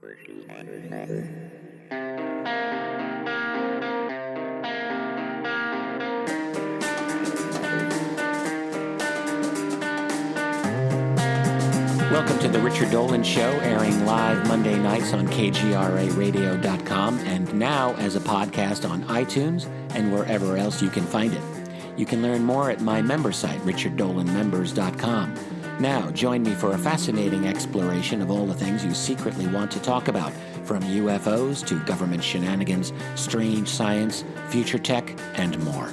Welcome to the Richard Dolan Show, airing live Monday nights on kgraradio.com and now as a podcast on iTunes and wherever else you can find it. You can learn more at my member site, richarddolanmembers.com. Now, join me for a fascinating exploration of all the things you secretly want to talk about, from UFOs to government shenanigans, strange science, future tech, and more.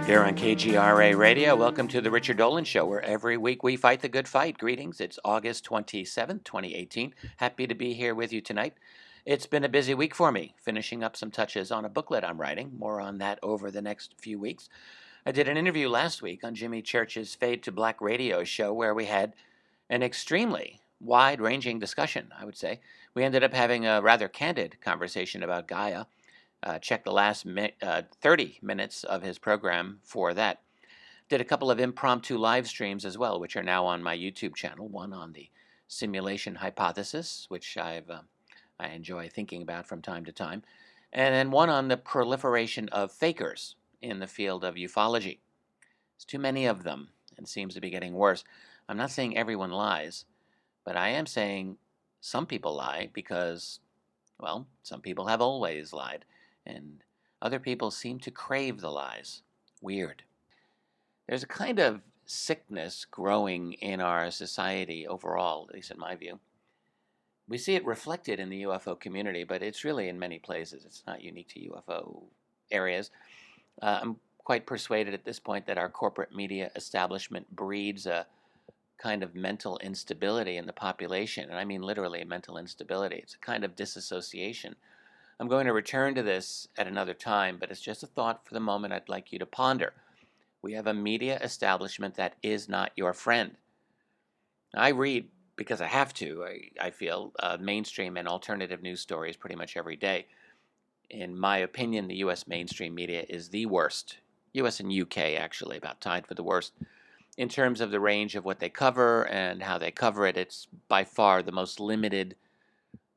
Here on KGRA Radio, welcome to the Richard Dolan Show, where every week we fight the good fight. Greetings, it's August 27th, 2018. Happy to be here with you tonight. It's been a busy week for me, finishing up some touches on a booklet I'm writing. More on that over the next few weeks. I did an interview last week on Jimmy Church's Fade to Black radio show, where we had an extremely wide-ranging discussion, I would say. We ended up having a rather candid conversation about Gaia. Check the last 30 minutes of his program for that. Did a couple of impromptu live streams as well, which are now on my YouTube channel. One on the simulation hypothesis, which I enjoy thinking about from time to time. And then one on the proliferation of fakers in the field of ufology. There's too many of them, and seems to be getting worse. I'm not saying everyone lies, but I am saying some people lie because, well, some people have always lied. And other people seem to crave the lies. Weird. There's a kind of sickness growing in our society overall, at least in my view. We see it reflected in the UFO community, but it's really in many places. It's not unique to UFO areas. I'm quite persuaded at this point that our corporate media establishment breeds a kind of mental instability in the population. And I mean literally mental instability. It's a kind of disassociation. I'm going to return to this at another time, but it's just a thought for the moment I'd like you to ponder. We have a media establishment that is not your friend. I read, because I have to, I feel, mainstream and alternative news stories pretty much every day. In my opinion, the U.S. mainstream media is the worst. U.S. and U.K. actually about tied for the worst. In terms of the range of what they cover and how they cover it, it's by far the most limited,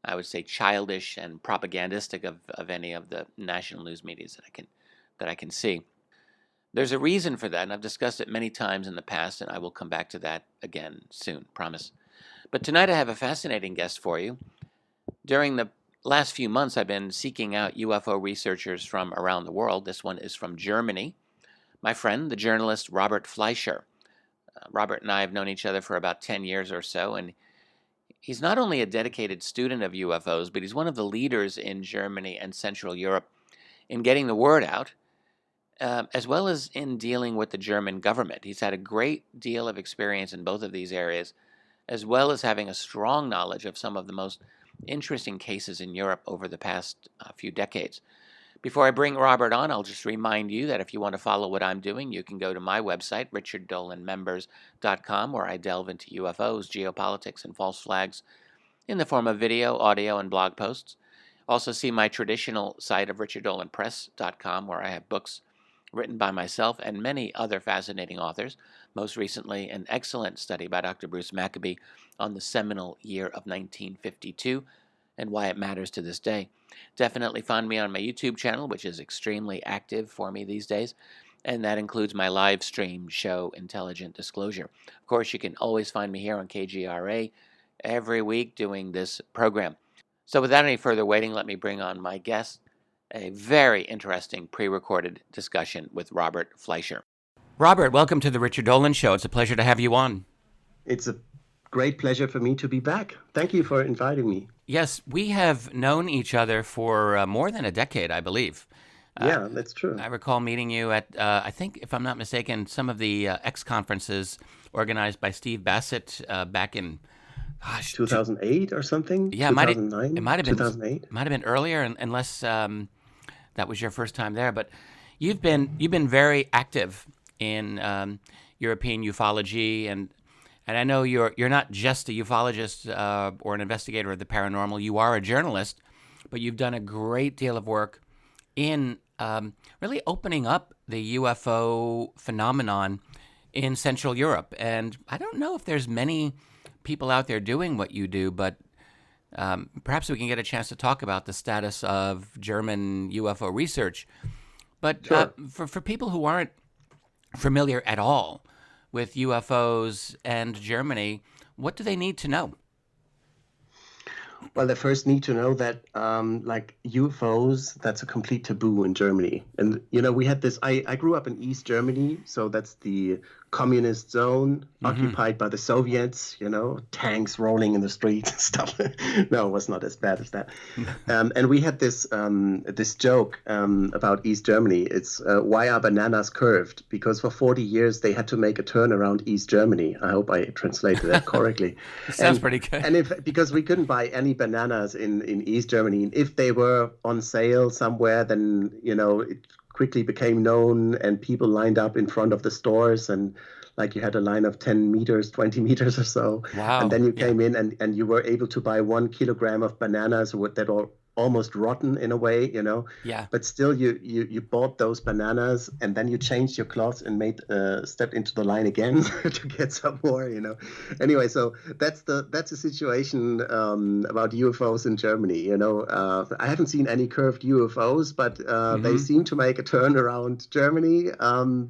I would say, childish and propagandistic of any of the national news medias that I can see. There's a reason for that, and I've discussed it many times in the past, and I will come back to that again soon, promise. But tonight I have a fascinating guest for you. During the last few months, I've been seeking out UFO researchers from around the world. This one is from Germany. My friend, the journalist Robert Fleischer. Robert and I have known each other for about 10 years or so, and he's not only a dedicated student of UFOs, but he's one of the leaders in Germany and Central Europe in getting the word out, as well as in dealing with the German government. He's had a great deal of experience in both of these areas, as well as having a strong knowledge of some of the most interesting cases in Europe over the past few decades. Before I bring Robert on, I'll just remind you that if you want to follow what I'm doing, you can go to my website, richarddolanmembers.com, where I delve into UFOs, geopolitics, and false flags in the form of video, audio, and blog posts. Also see my traditional site of richarddolanpress.com, where I have books written by myself and many other fascinating authors. Most recently, an excellent study by Dr. Bruce Maccabee on the seminal year of 1952 and why it matters to this day. Definitely find me on my YouTube channel, which is extremely active for me these days, and that includes my live stream show, Intelligent Disclosure. Of course, you can always find me here on KGRA every week doing this program. So without any further waiting, let me bring on my guest, a very interesting pre-recorded discussion with Robert Fleischer. Robert, welcome to the Richard Dolan Show. It's a pleasure to have you on. It's a great pleasure for me to be back. Thank you for inviting me. Yes, we have known each other for more than a decade, I believe. Yeah, that's true. I recall meeting you at, I think, if I'm not mistaken, some of the X conferences organized by Steve Bassett back in, 2008 or something? Yeah, 2009? it might have been 2008? Might have been earlier, unless that was your first time there. But you've been very active in European ufology, and I know you're not just a ufologist or an investigator of the paranormal. You are a journalist, but you've done a great deal of work in really opening up the UFO phenomenon in Central Europe. And I don't know if there's many people out there doing what you do, but perhaps we can get a chance to talk about the status of German UFO research. But Sure. for people who aren't familiar at all with UFOs and Germany, what do they need to know? Well, they first need to know that, like UFOs, that's a complete taboo in Germany. And, we had this. I grew up in East Germany, so that's the communist zone occupied by the Soviets, tanks rolling in the streets and stuff. No, it was not as bad as that. And we had this joke about East Germany. It's why are bananas curved? Because for 40 years they had to make a turn around East Germany. I hope I translated that correctly. Sounds pretty good. And because we couldn't buy any bananas in East Germany, if they were on sale somewhere, then it quickly became known, and people lined up in front of the stores, and like you had a line of 10 meters, 20 meters or so. Wow. And then you came in and you were able to buy 1 kilogram of bananas that are almost rotten in a way, Yeah. But still you bought those bananas, and then you changed your clothes and stepped into the line again to get some more, Anyway, so that's the situation about UFOs in Germany. I haven't seen any curved UFOs, but they seem to make a turn around Germany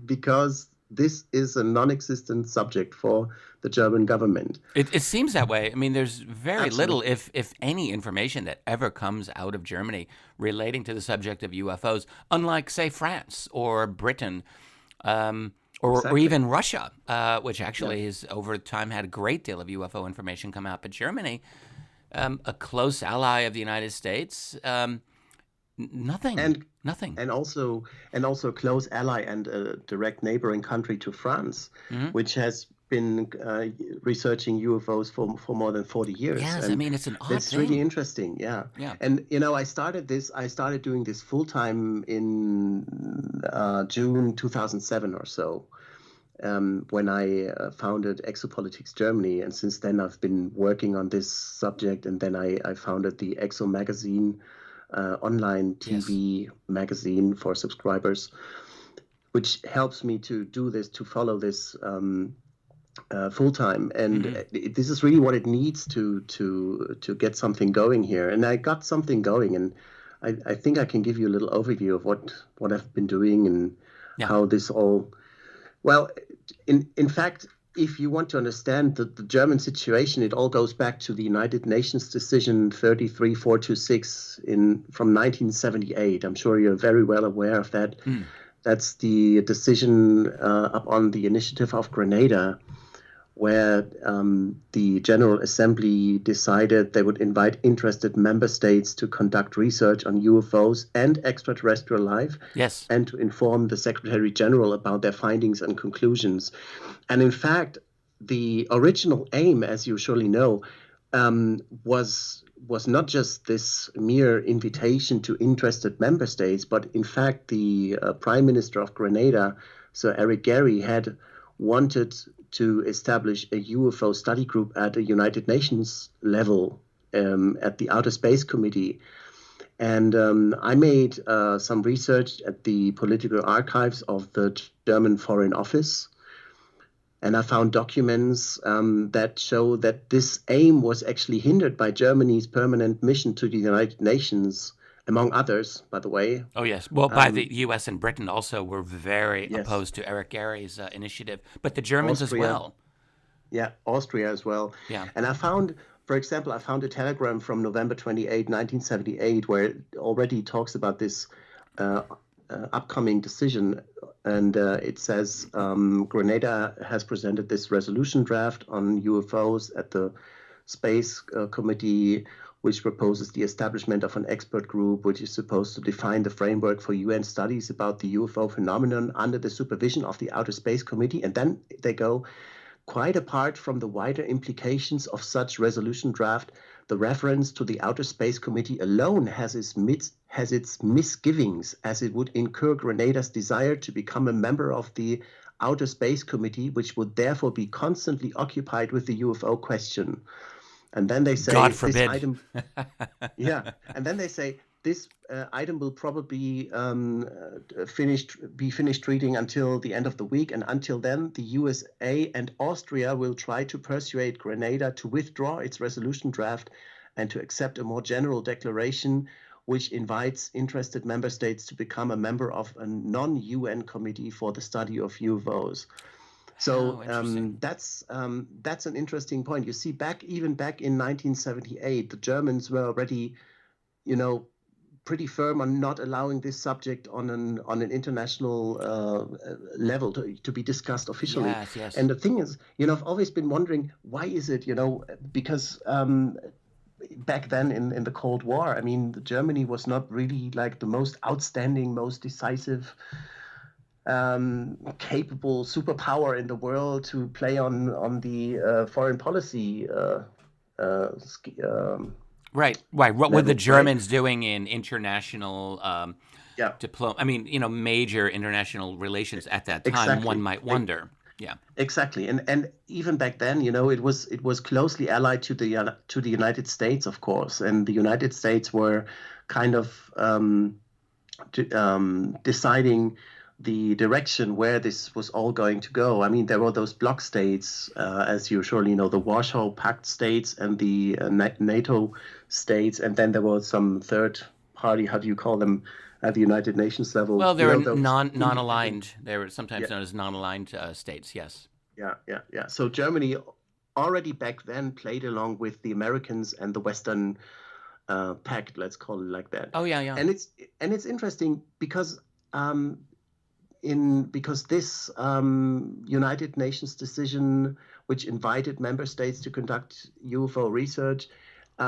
because this is a non-existent subject for the German government. It seems that way. I mean, there's very Absolutely. little, if any, information that ever comes out of Germany relating to the subject of UFOs, unlike, say, France or Britain, or Exactly. even Russia, which actually has over time had a great deal of UFO information come out. But Germany, a close ally of the United States, nothing. Nothing. And also a close ally and a direct neighboring country to France, which has been researching UFOs for more than 40 years. Yes, And I mean, it's an odd it's thing. really interesting, yeah. Yeah. And I started doing this full time in June 2007 or so, when I founded Exopolitics Germany, and since then I've been working on this subject. And then I founded the Exo magazine, online TV magazine for subscribers, which helps me to do this, to follow this full time. And this is really what it needs to get something going here. And I got something going, and I think I can give you a little overview of what I've been doing and how this all. Well, in fact, if you want to understand the German situation, it all goes back to the United Nations decision 33426 from 1978. I'm sure you're very well aware of that. That's the decision upon the initiative of Grenada, where the General Assembly decided they would invite interested member states to conduct research on UFOs and extraterrestrial life, and to inform the Secretary General about their findings and conclusions. And in fact, the original aim, as you surely know, was not just this mere invitation to interested member states, but in fact the Prime Minister of Grenada, Sir Eric Gary, had wanted to establish a UFO study group at a United Nations level, at the Outer Space Committee. And I made some research at the political archives of the German Foreign Office. And I found documents that show that this aim was actually hindered by Germany's permanent mission to the United Nations, among others, by the way. Oh, yes. Well, by the U.S. and Britain also were very Yes. opposed to Eric Gary's initiative, but the Germans Austria. as well. Yeah, Austria as well. Yeah. And I found, for example, a telegram from November 28, 1978, where it already talks about this upcoming decision. And it says Grenada has presented this resolution draft on UFOs at the Space Committee, which proposes the establishment of an expert group which is supposed to define the framework for UN studies about the UFO phenomenon under the supervision of the Outer Space Committee. And then they go, quite apart from the wider implications of such resolution draft, the reference to the Outer Space Committee alone has its misgivings, as it would incur Grenada's desire to become a member of the Outer Space Committee, which would therefore be constantly occupied with the UFO question. And then they say, God forbid. This item, yeah. And then they say, this item will probably be finished reading until the end of the week, and until then, the USA and Austria will try to persuade Grenada to withdraw its resolution draft and to accept a more general declaration which invites interested member states to become a member of a non-UN committee for the study of UFOs. So that's an interesting point. You see, even back in 1978, the Germans were already, pretty firm on not allowing this subject on an international level to be discussed officially. Yes, yes. And the thing is, I've always been wondering, why is it, because back then in the Cold War, I mean, Germany was not really like the most outstanding, most decisive, capable superpower in the world to play on the foreign policy Right. What were the Germans doing in international major international relations at that time? Exactly. One might wonder. Yeah. Exactly. And even back then, it was closely allied to the United States, of course. And the United States were kind of deciding the direction where this was all going to go. I mean, there were those bloc states, as you surely know, the Warsaw Pact states and the NATO states, and then there was some third party, how do you call them, at the United Nations level? Well, they were non-aligned. They were sometimes known as non-aligned states, yes. Yeah. So Germany already back then played along with the Americans and the Western Pact, let's call it like that. Oh, yeah. And it's interesting because this United Nations decision, which invited member states to conduct UFO research,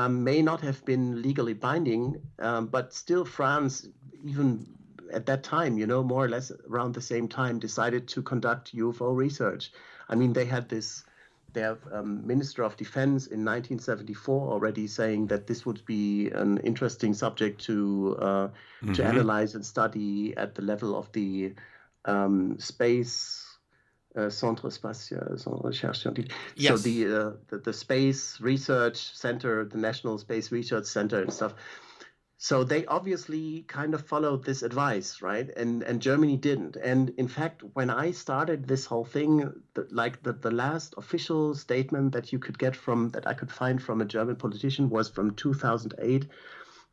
may not have been legally binding, but still France, even at that time, more or less around the same time, decided to conduct UFO research. I mean, they have Minister of Defense in 1974 already saying that this would be an interesting subject to analyze and study at the level of the space Centre Spatial Recherche Scientifique. Yes. So the Space Research Center, the National Space Research Center and stuff. So they obviously kind of followed this advice, right? And Germany didn't. And in fact, when I started this whole thing, the last official statement that I could find from a German politician was from 2008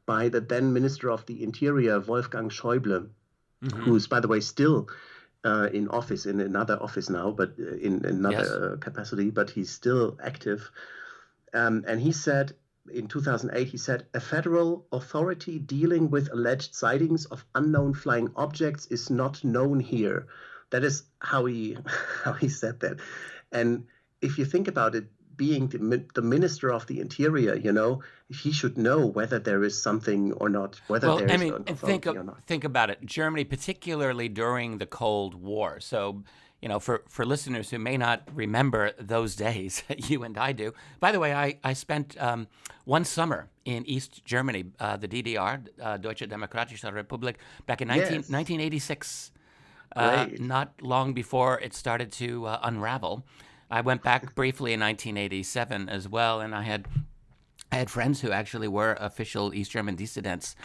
by the then Minister of the Interior, Wolfgang Schäuble, who's, by the way, still in office, in another office now, but in another capacity, but he's still active. And he said, in 2008, he said, a federal authority dealing with alleged sightings of unknown flying objects is not known here. That is how he said that. And if you think about it, being the Minister of the Interior, he should know whether there is something or not, think about it. Germany, particularly during the Cold War. So, for listeners who may not remember those days, you and I do. By the way, I spent one summer in East Germany, the DDR, Deutsche Demokratische Republik, back in 1986, not long before it started to unravel. I went back briefly in 1987 as well, and I had friends who actually were official East German dissidents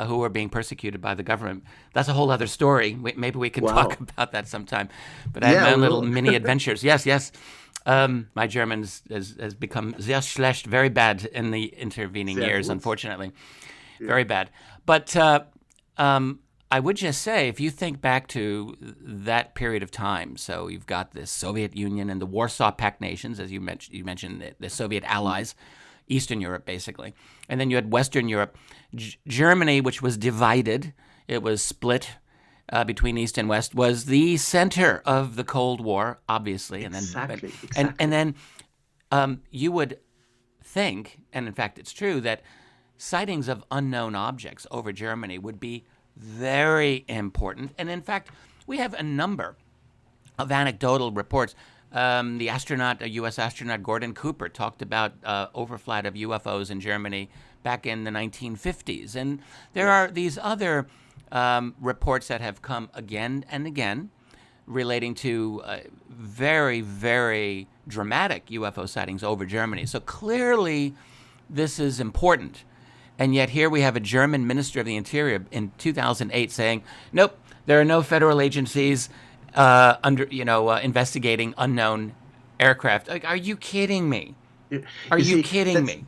who were being persecuted by the government. That's a whole other story. Maybe we can talk about that sometime. But I had my own little mini adventures. Yes. My German has become sehr schlecht, very bad in the intervening years, unfortunately. Yeah. Very bad. But I would just say, if you think back to that period of time, so you've got the Soviet Union and the Warsaw Pact nations, as you mentioned the Soviet allies, Eastern Europe, basically. And then you had Western Europe. Germany, which was divided, it was split between East and West, was the center of the Cold War, obviously. Exactly. And then you would think, and in fact it's true, that sightings of unknown objects over Germany would be very important. And in fact, we have a number of anecdotal reports. A U.S. astronaut Gordon Cooper talked about overflight of UFOs in Germany back in the 1950s. And there are these other reports that have come again and again relating to very, very dramatic UFO sightings over Germany. So clearly this is important. And yet here we have a German Minister of the Interior in 2008 saying, nope, there are no federal agencies investigating unknown aircraft. Like, are you kidding me? Are You you see, kidding me?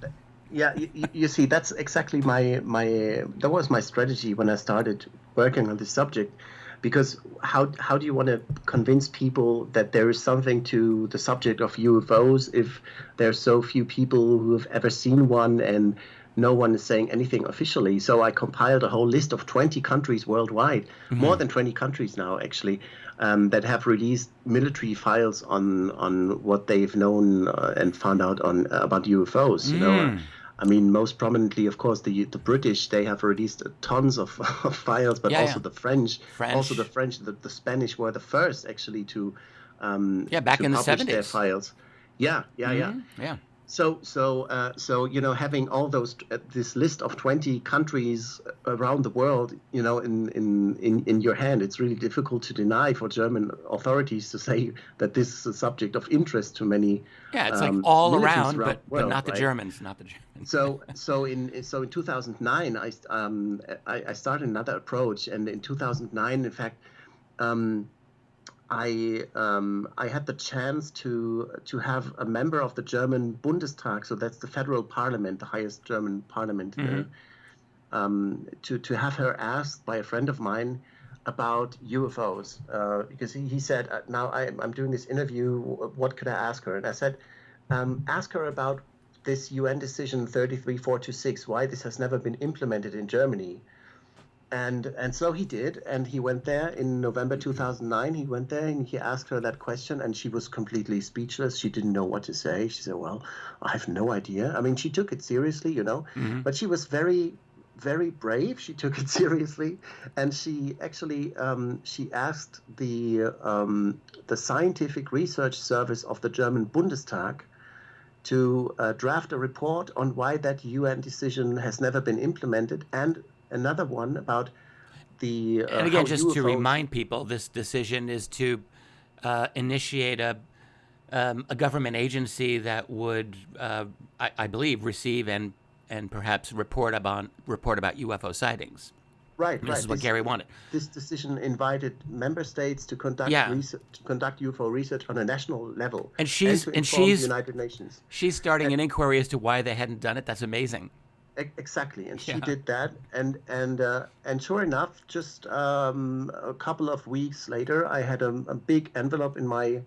yeah, you see, that's exactly that was my strategy when I started working on this subject, because how do you want to convince people that there is something to the subject of UFOs if there's so few people who have ever seen one and no one is saying anything officially? So I compiled a whole list of 20 countries worldwide, more than 20 countries now actually, that have released military files on what they've known and found out on about UFOs. I mean, most prominently, of course, the British. They have released tons of, of files, but also the French, the Spanish were the first actually to back in the publish their 70s. files. Yeah. So having all those this list of 20 countries around the world, in your hand, it's really difficult to deny for German authorities to say that this is a subject of interest to many. Yeah, it's like all around, the but world, not the right? Germans, not the Germans. So in 2009, I started another approach, and in 2009, in fact. I had the chance to have a member of the German Bundestag, so that's the federal parliament, the highest German parliament, to have her asked by a friend of mine about UFOs, because he said, now I'm doing this interview, what could I ask her? And I said, ask her about this UN decision 33426, why this has never been implemented in Germany. And so he did, and he went there in November 2009. He went there and he asked her that question, and she was completely speechless. She didn't know what to say. She said, "Well, I have no idea." I mean, she took it seriously, but she was very, very brave. She took it seriously, and she actually she asked the scientific research service of the German Bundestag to draft a report on why that UN decision has never been implemented, and another one about the and again, just UFOs... to remind people, this decision is to initiate a government agency that would, I believe, receive and perhaps report about UFO sightings. Right. This is what Gary wanted. This decision invited member states to conduct UFO research on a national level, and she's the United Nations. She's starting an inquiry as to why they hadn't done it. That's amazing. Exactly, and she did that, and sure enough, just a couple of weeks later, I had a big envelope in my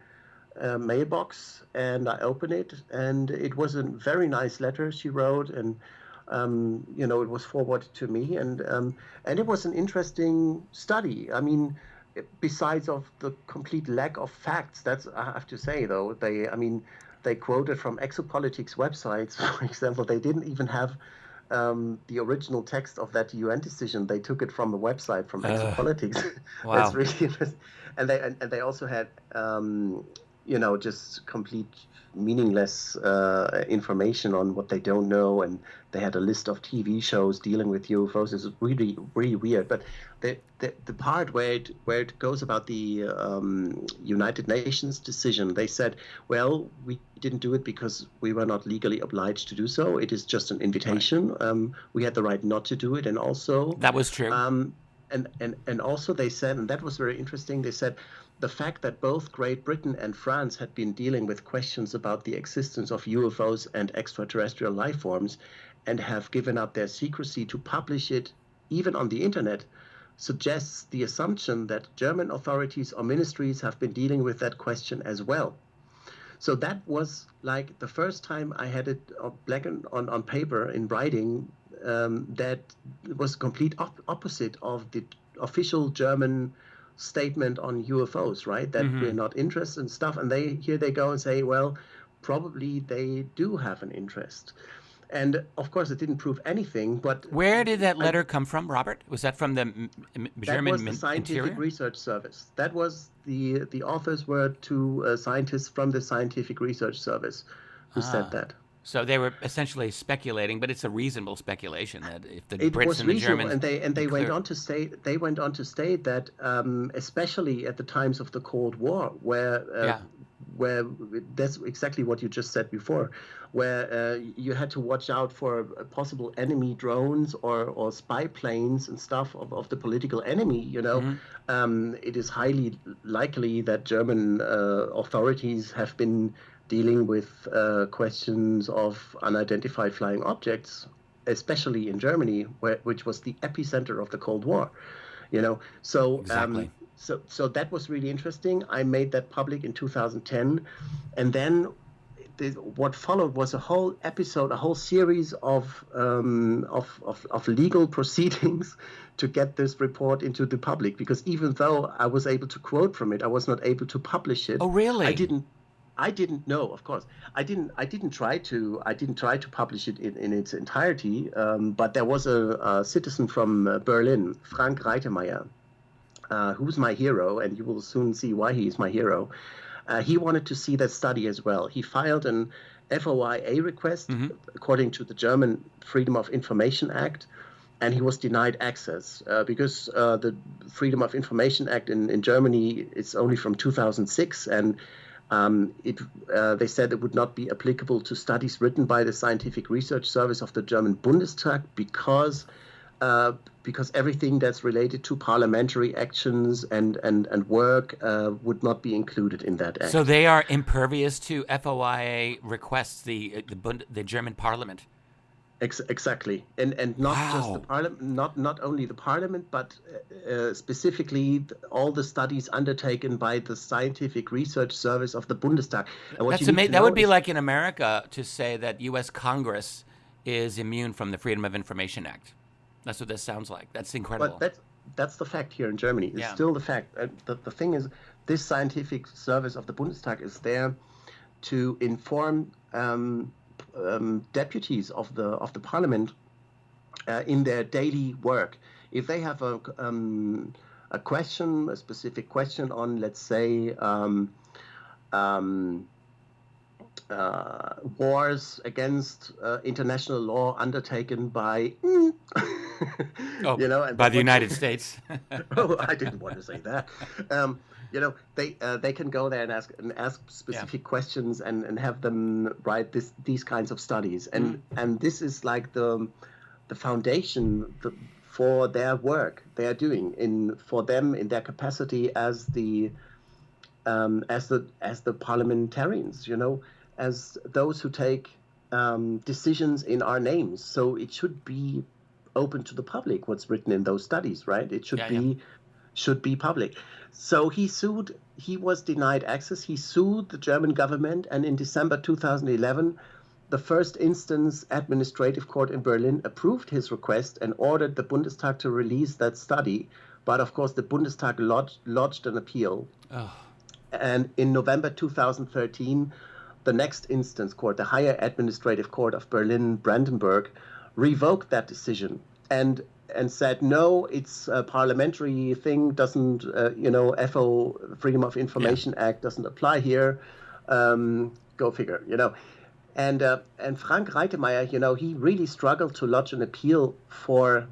mailbox, and I opened it, and it was a very nice letter she wrote, and it was forwarded to me, and it was an interesting study. I mean, besides of the complete lack of facts, that's, I have to say, though, they quoted from exopolitics websites, for example. They didn't even have the original text of that UN decision. They took it from a website from exopolitics. Wow. That's really interesting. And they also had just complete meaningless information on what they don't know, and they had a list of TV shows dealing with UFOs. It's really, really weird. But the part where it goes about the United Nations decision, they said, well, we didn't do it because we were not legally obliged to do so. It is just an invitation. Right. We had the right not to do it, and also that was true. And also they said, and that was very interesting, they said the fact that both Great Britain and France had been dealing with questions about the existence of UFOs and extraterrestrial life forms and have given up their secrecy to publish it even on the internet suggests the assumption that German authorities or ministries have been dealing with that question as well. So that was like the first time I had it black on paper in writing, that was complete opposite of the official German statement on UFOs, right? That we're not interested in stuff. And here they go and say, well, probably they do have an interest. And of course, it didn't prove anything. But where did that letter come from, Robert? Was that from the German That was the Scientific Interior? Research Service. That was the authors were two scientists from the Scientific Research Service who said that. So they were essentially speculating, but it's a reasonable speculation that if the It Brits was and the reasonable, Germans and they went on to state that especially at the times of the Cold War, where where that's exactly what you just said before, where you had to watch out for possible enemy drones or spy planes and stuff of the political enemy. It is highly likely that German authorities have been dealing with questions of unidentified flying objects, especially in Germany, which was the epicenter of the Cold War. So Exactly. so that was really interesting. I made that public in 2010, and then what followed was a whole episode, a whole series of legal proceedings to get this report into the public. Because even though I was able to quote from it, I was not able to publish it. Oh, really? I didn't know, of course. I didn't try to publish it in its entirety. But there was a citizen from Berlin, Frank Reitemeyer, who's my hero, and you will soon see why he is my hero. He wanted to see that study as well. He filed an FOIA request according to the German Freedom of Information Act, and he was denied access because the Freedom of Information Act in Germany is only from 2006, and they said it would not be applicable to studies written by the Scientific Research Service of the German Bundestag because everything that's related to parliamentary actions and work would not be included in that act. So they are impervious to FOIA requests, the German Parliament. Exactly, and not just the parliament, not only the parliament, but specifically all the studies undertaken by the Scientific Research Service of the Bundestag. And That's amazing. That would be like in America to say that U.S. Congress is immune from the Freedom of Information Act. That's what this sounds like. That's incredible. But that's the fact here in Germany. It's still the fact. The thing is, this scientific service of the Bundestag is there to inform deputies of the parliament in their daily work. If they have a question, a specific question on, let's say, wars against international law undertaken by by the United States. Oh, I didn't want to say that. They can go there and ask specific questions and have them write these kinds of studies, and this is like the foundation for their work they are doing for them in their capacity as the parliamentarians, as those who take decisions in our names. So it should be open to the public what's written in those studies, right? It should be public. So he was denied access. He sued the German government, and in December 2011, the first instance administrative court in Berlin approved his request and ordered the Bundestag to release that study. But of course, the Bundestag lodged an appeal. Oh. And in November 2013, the next instance court, the higher administrative court of Berlin-Brandenburg, revoked that decision and said, no, it's a parliamentary thing, doesn't, Freedom of Information Act doesn't apply here. Go figure, And Frank Reitemeyer, he really struggled to lodge an appeal for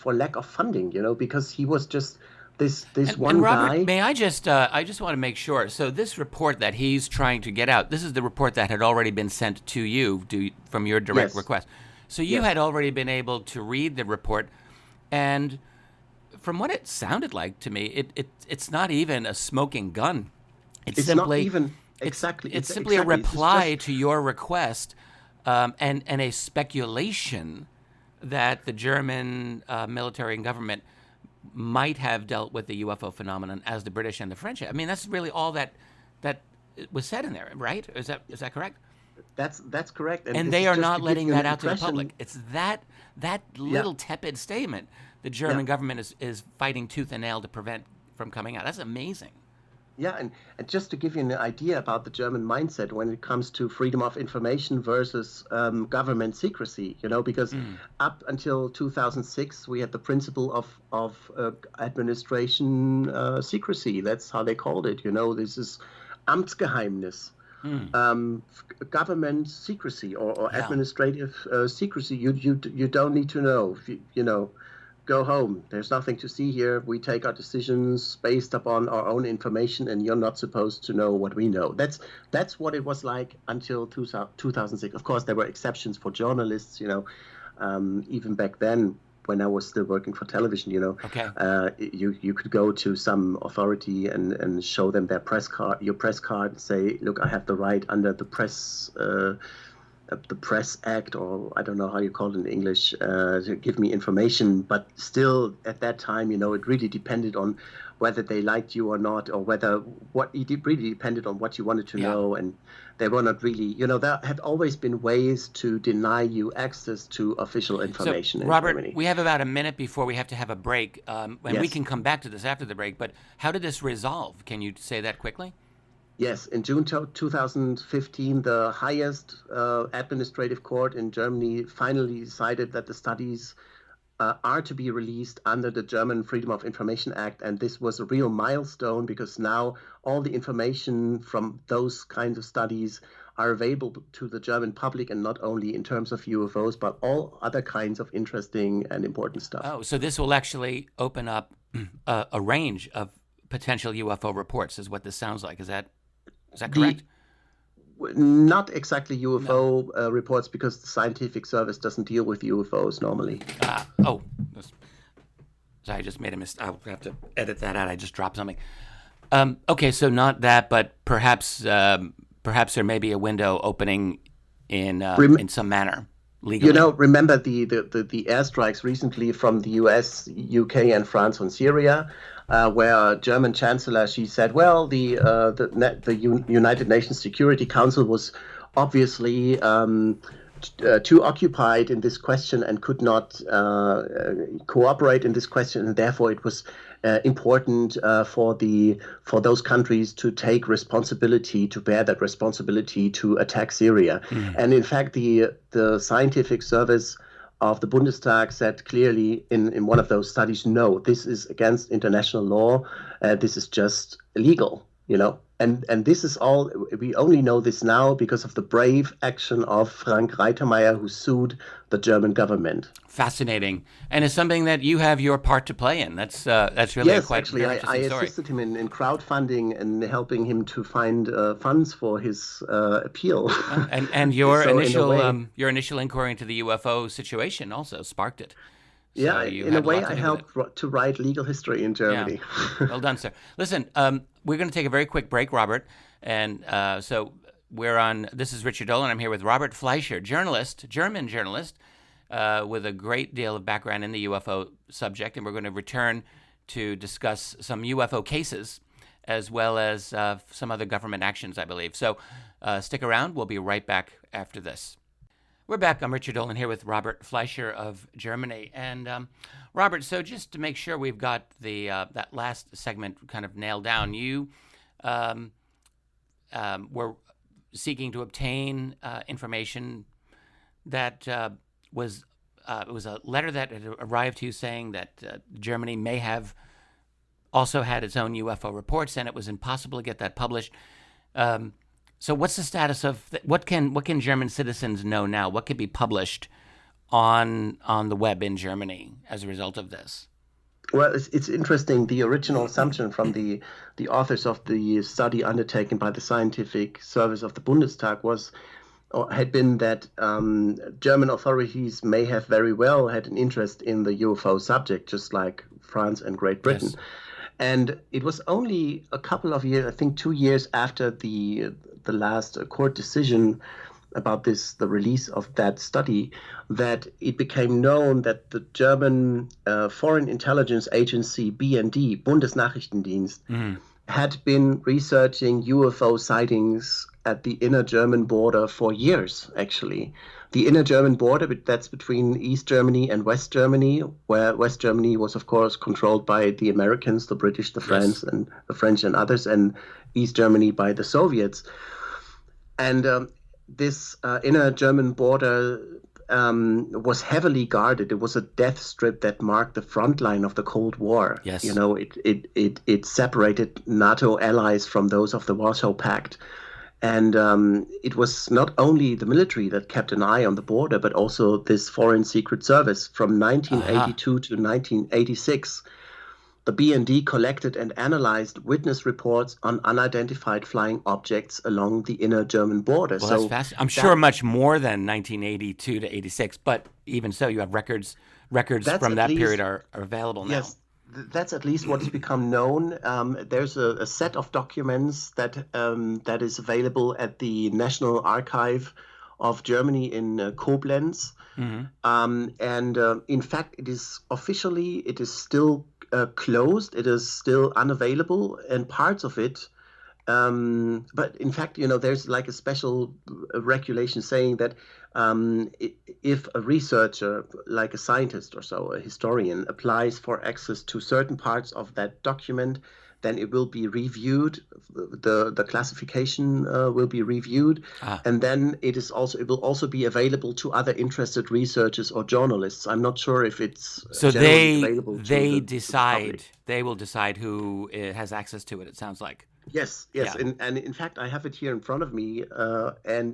lack of funding, because he was just this one Robert, guy. May I just want to make sure. So this report that he's trying to get out, this is the report that had already been sent to you from your direct request. So you had already been able to read the report, and from what it sounded like to me, it's not even a smoking gun. It's simply not even exactly. It's simply a reply to your request, and a speculation that the German military and government might have dealt with the UFO phenomenon as the British and the French. I mean, that's really all that was said in there, right? Is that correct? That's correct. And they are not letting that out to the public. It's that little tepid statement the German government is fighting tooth and nail to prevent from coming out. That's amazing. Yeah, and just to give you an idea about the German mindset when it comes to freedom of information versus government secrecy, because up until 2006, we had the principle of administration secrecy. That's how they called it. This is Amtsgeheimnis. Government secrecy or administrative secrecy. You don't need to know. go home. There's nothing to see here. We take our decisions based upon our own information, and you're not supposed to know what we know. That's what it was like until 2006. Of course, there were exceptions for journalists, even back then when I was still working for television, Okay. You could go to some authority and show them your press card, and say, look, I have the right under the Press Act, or I don't know how you call it in English, to give me information. But still, at that time, it really depended on whether they liked you or not, or it really depended on what you wanted to know. And they were not really, there have always been ways to deny you access to official information in Robert, Germany. we have about a minute before we have to have a break, and Yes. we can come back to this after the break. But how did this resolve? Can you say that quickly? Yes, in June 2015, the highest administrative court in Germany finally decided that the studies are to be released under the German Freedom of Information Act. And this was a real milestone, because now all the information from those kinds of studies are available to the German public, and not only in terms of UFOs, but all other kinds of interesting and important stuff. Oh, so this will actually open up a range of potential UFO reports, is what this sounds like. Is that correct? Not exactly UFO reports, because the scientific service doesn't deal with UFOs normally. Sorry, I just made a mistake. I'll have to edit that out. I just dropped something. Okay, so not that, but perhaps there may be a window opening in some manner legally. Remember the airstrikes recently from the US, UK, and France on Syria, where German Chancellor, she said, well, the United Nations Security Council was obviously too occupied in this question and could not cooperate in this question, and therefore it was important for those countries to take responsibility, to bear that responsibility to attack Syria. And in fact, the scientific service of the Bundestag said clearly in one of those studies, no, this is against international law. This is just illegal, And this is all, we only know this now because of the brave action of Frank Reitermeier, who sued the German government. Fascinating. And it's something that you have your part to play in. That's really Actually, I assisted him in crowdfunding and helping him to find funds for his appeal. And your your initial inquiry into the UFO situation also sparked it. So in a way, I helped to write legal history in Germany. Yeah. Well done, sir. Listen, we're going to take a very quick break, Robert. And so this is Richard Dolan. I'm here with Robert Fleischer, German journalist, with a great deal of background in the UFO subject. And we're going to return to discuss some UFO cases, as well as some other government actions, I believe. So stick around. We'll be right back after this. We're back. I'm Richard Dolan here with Robert Fleischer of Germany. And Robert, so just to make sure we've got that last segment kind of nailed down, you were seeking to obtain information that it was a letter that had arrived to you saying that Germany may have also had its own UFO reports, and it was impossible to get that published. So what's the status of what can German citizens know now? What can be published on the web in Germany as a result of this? Well, it's interesting. The original assumption from the authors of the study undertaken by the scientific service of the Bundestag had been that German authorities may have very well had an interest in the UFO subject, just like France and Great Britain. Yes. And it was only a couple of years, I think 2 years after the last court decision about the release of that study, that it became known that the German Foreign Intelligence Agency, BND, Bundesnachrichtendienst, had been researching UFO sightings at the inner German border for years, actually. The inner German border, that's between East Germany and West Germany, where West Germany was, of course, controlled by the Americans, the British, the French, and the French and others, and East Germany by the Soviets. And this inner German border was heavily guarded. It was a death strip that marked the front line of the Cold War. Yes. It separated NATO allies from those of the Warsaw Pact. And it was not only the military that kept an eye on the border, but also this Foreign Secret Service from Uh-huh. 1982 to 1986. The BND collected and analyzed witness reports on unidentified flying objects along the inner German border. Well, that's So fast. I'm sure that much more than 1982 to 86, but even so, you have records that's from at that period least are available now. yes, that's at least what's become known. There's a set of documents that is available at the National Archive of Germany in Koblenz. Hmm. And in fact, it is still closed. It is still unavailable, and parts of it. But in fact, there's like a special regulation saying that if a researcher, like a scientist or so, a historian, applies for access to certain parts of that document, then it will be reviewed. The classification will be reviewed, Ah, and then it will also be available to other interested researchers or journalists. I'm not sure if it's so generally they available they to the decide public. they will decide who has access to it. It sounds like. Yes, yes, Yeah. and in fact, I have it here in front of me, and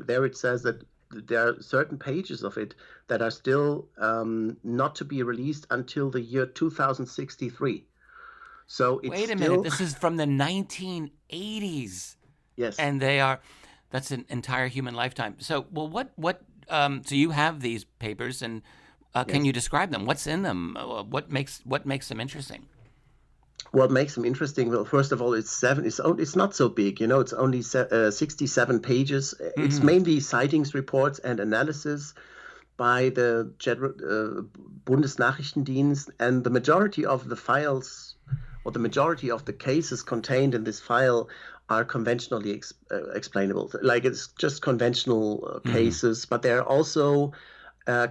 there it says that there are certain pages of it that are still not to be released until the year 2063. So it's Wait a minute. still This is from the 1980s, yes, and that's an entire human lifetime. So, well, so you have these papers, and can yes. you describe them? What's in them? What makes them interesting? What makes them interesting? Well, first of all, it's not so big. It's only 67 pages. It's Hmm. mainly sightings reports and analysis by the Bundesnachrichtendienst, and the majority of the files or the majority of the cases contained in this file are conventionally explainable. Like it's just conventional Hmm. cases, but there are also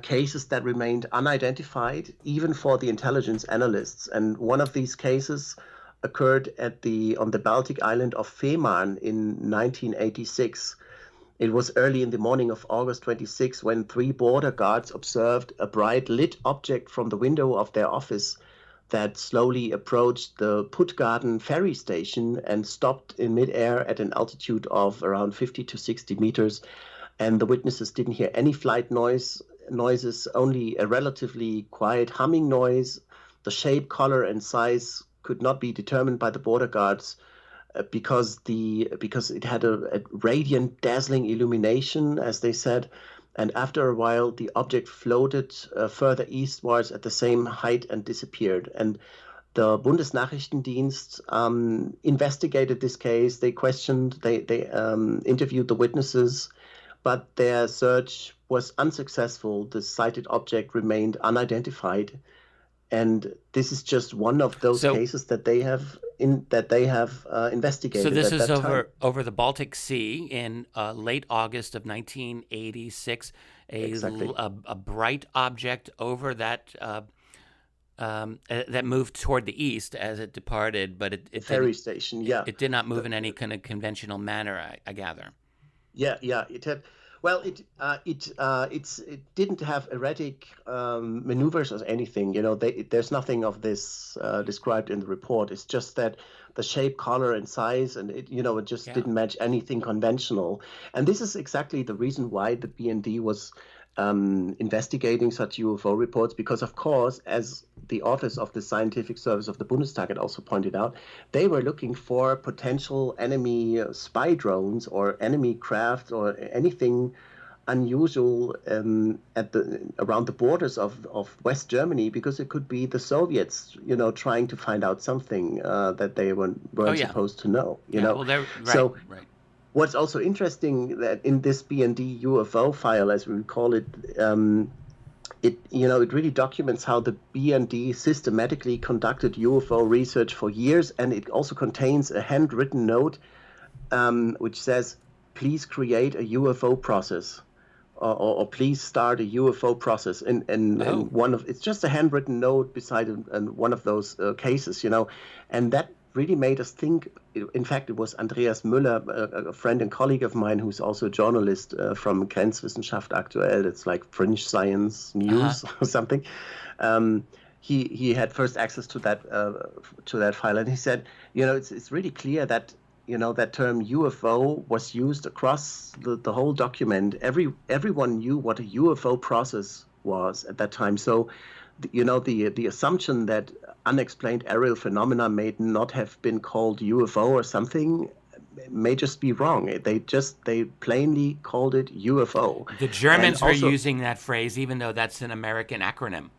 cases that remained unidentified, even for the intelligence analysts. And one of these cases occurred on the Baltic island of Fehmarn in 1986. It was early in the morning of August 26 when three border guards observed a bright lit object from the window of their office that slowly approached the Puttgarden ferry station and stopped in midair at an altitude of around 50 to 60 meters. And the witnesses didn't hear any noises, only a relatively quiet humming noise. The shape, color, and size could not be determined by the border guards because it had a radiant, dazzling illumination, as they said. And after a while, the object floated further eastwards at the same height and disappeared. And the Bundesnachrichtendienst investigated this case. They interviewed the witnesses, but their search was unsuccessful. The sighted object remained unidentified, and this is just one of those So, cases that they have so investigated this at is that time. over the Baltic Sea in late August of 1986. Exactly. A bright object over that moved toward the east as it departed, but The ferry station, yeah. it did not move The, in any kind of conventional manner. I gather. Yeah, yeah, it had. Well, it didn't have erratic maneuvers or anything. There's nothing of this described in the report. It's just that the shape, color, and size, and it just Yeah. didn't match anything conventional. And this is exactly the reason why the BND was investigating such UFO reports, because of course, as the office of the scientific service of the Bundestag had also pointed out, they were looking for potential enemy spy drones or enemy craft or anything unusual around the borders of West Germany, because it could be the Soviets, trying to find out something that they Oh weren't yeah. supposed to know. Yeah. Well, they're right. So Right. what's also interesting that in this BND UFO file, as we call it, it really documents how the BND systematically conducted UFO research for years, and it also contains a handwritten note which says, "Please create a UFO process." Or please start a UFO process. And Oh. one of it's just a handwritten note beside one of those cases. And that really made us think. In fact, it was Andreas Müller, a friend and colleague of mine, who's also a journalist from Grenzwissenschaft Aktuell. It's like Fringe Science Uh huh. News or something. Um, he had first access to that file, and he said, it's really clear that that term UFO was used across the whole document. Everyone knew what a UFO process was at that time. So, the assumption that unexplained aerial phenomena may not have been called UFO or something may just be wrong. They plainly called it UFO. The And Germans were also, using that phrase, even though that's an American acronym.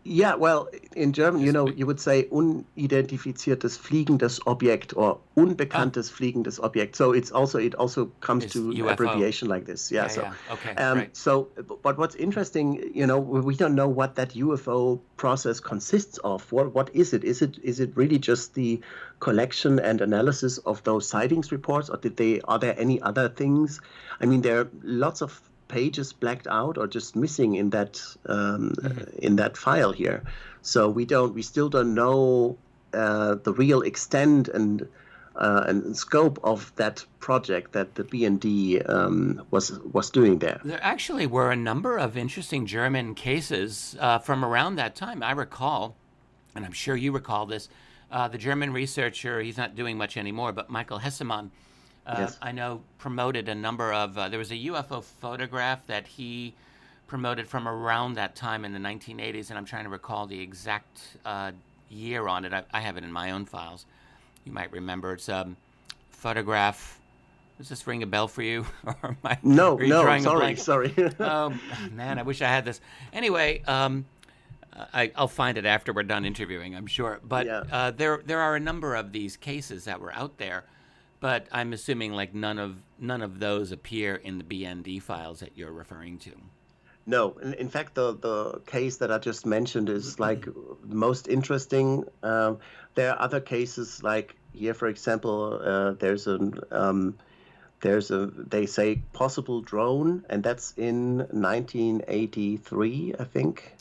yeah, well, in German, Just you would say unidentifiziertes fliegendes Objekt or oh, unbekanntes fliegendes Objekt. So it also comes it's to an UFO. abbreviation like this. Yeah. Yeah, yeah. Okay, right. But what's interesting, we don't know what that UFO process consists of. What is it? Is it really just the collection and analysis of those sightings reports, or are there any other things? I mean, there are lots of pages blacked out or just missing in that file here. So we still don't know the real extent and scope of that project that the BND was doing there. There actually were a number of interesting German cases from around that time. I recall, and I'm sure you recall this, the German researcher, he's not doing much anymore, but Michael Hessemann, Yes. I know, promoted a number of, there was a UFO photograph that he promoted from around that time in the 1980s, and I'm trying to recall the exact year on it. I have it in my own files. You might remember. It's a photograph. Does this ring a bell for you? Or No, are you no, drawing a blank? sorry. Oh, man, I wish I had this. Anyway, I'll find it after we're done interviewing, I'm sure. But Yeah. there are a number of these cases that were out there, but I'm assuming like none of those appear in the BND files that you're referring to. No, in fact, the case that I just mentioned is like the most interesting. There are other cases like here, for example, there's a they say possible drone, and that's in 1983, I think.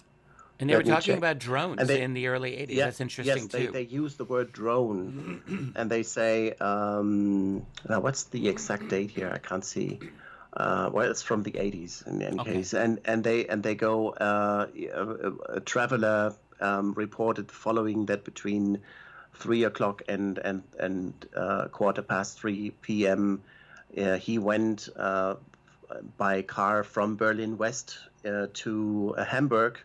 And they were Let me talking check. about And drones they in the early 80s. Yeah, That's interesting yes, too. they use the word drone, and they say now what's the exact date here? I can't see. Well, it's from the 80s in any Okay. case, and they go. A traveler reported following that between 3 o'clock and 3:15 p.m. He went by car from Berlin West to Hamburg,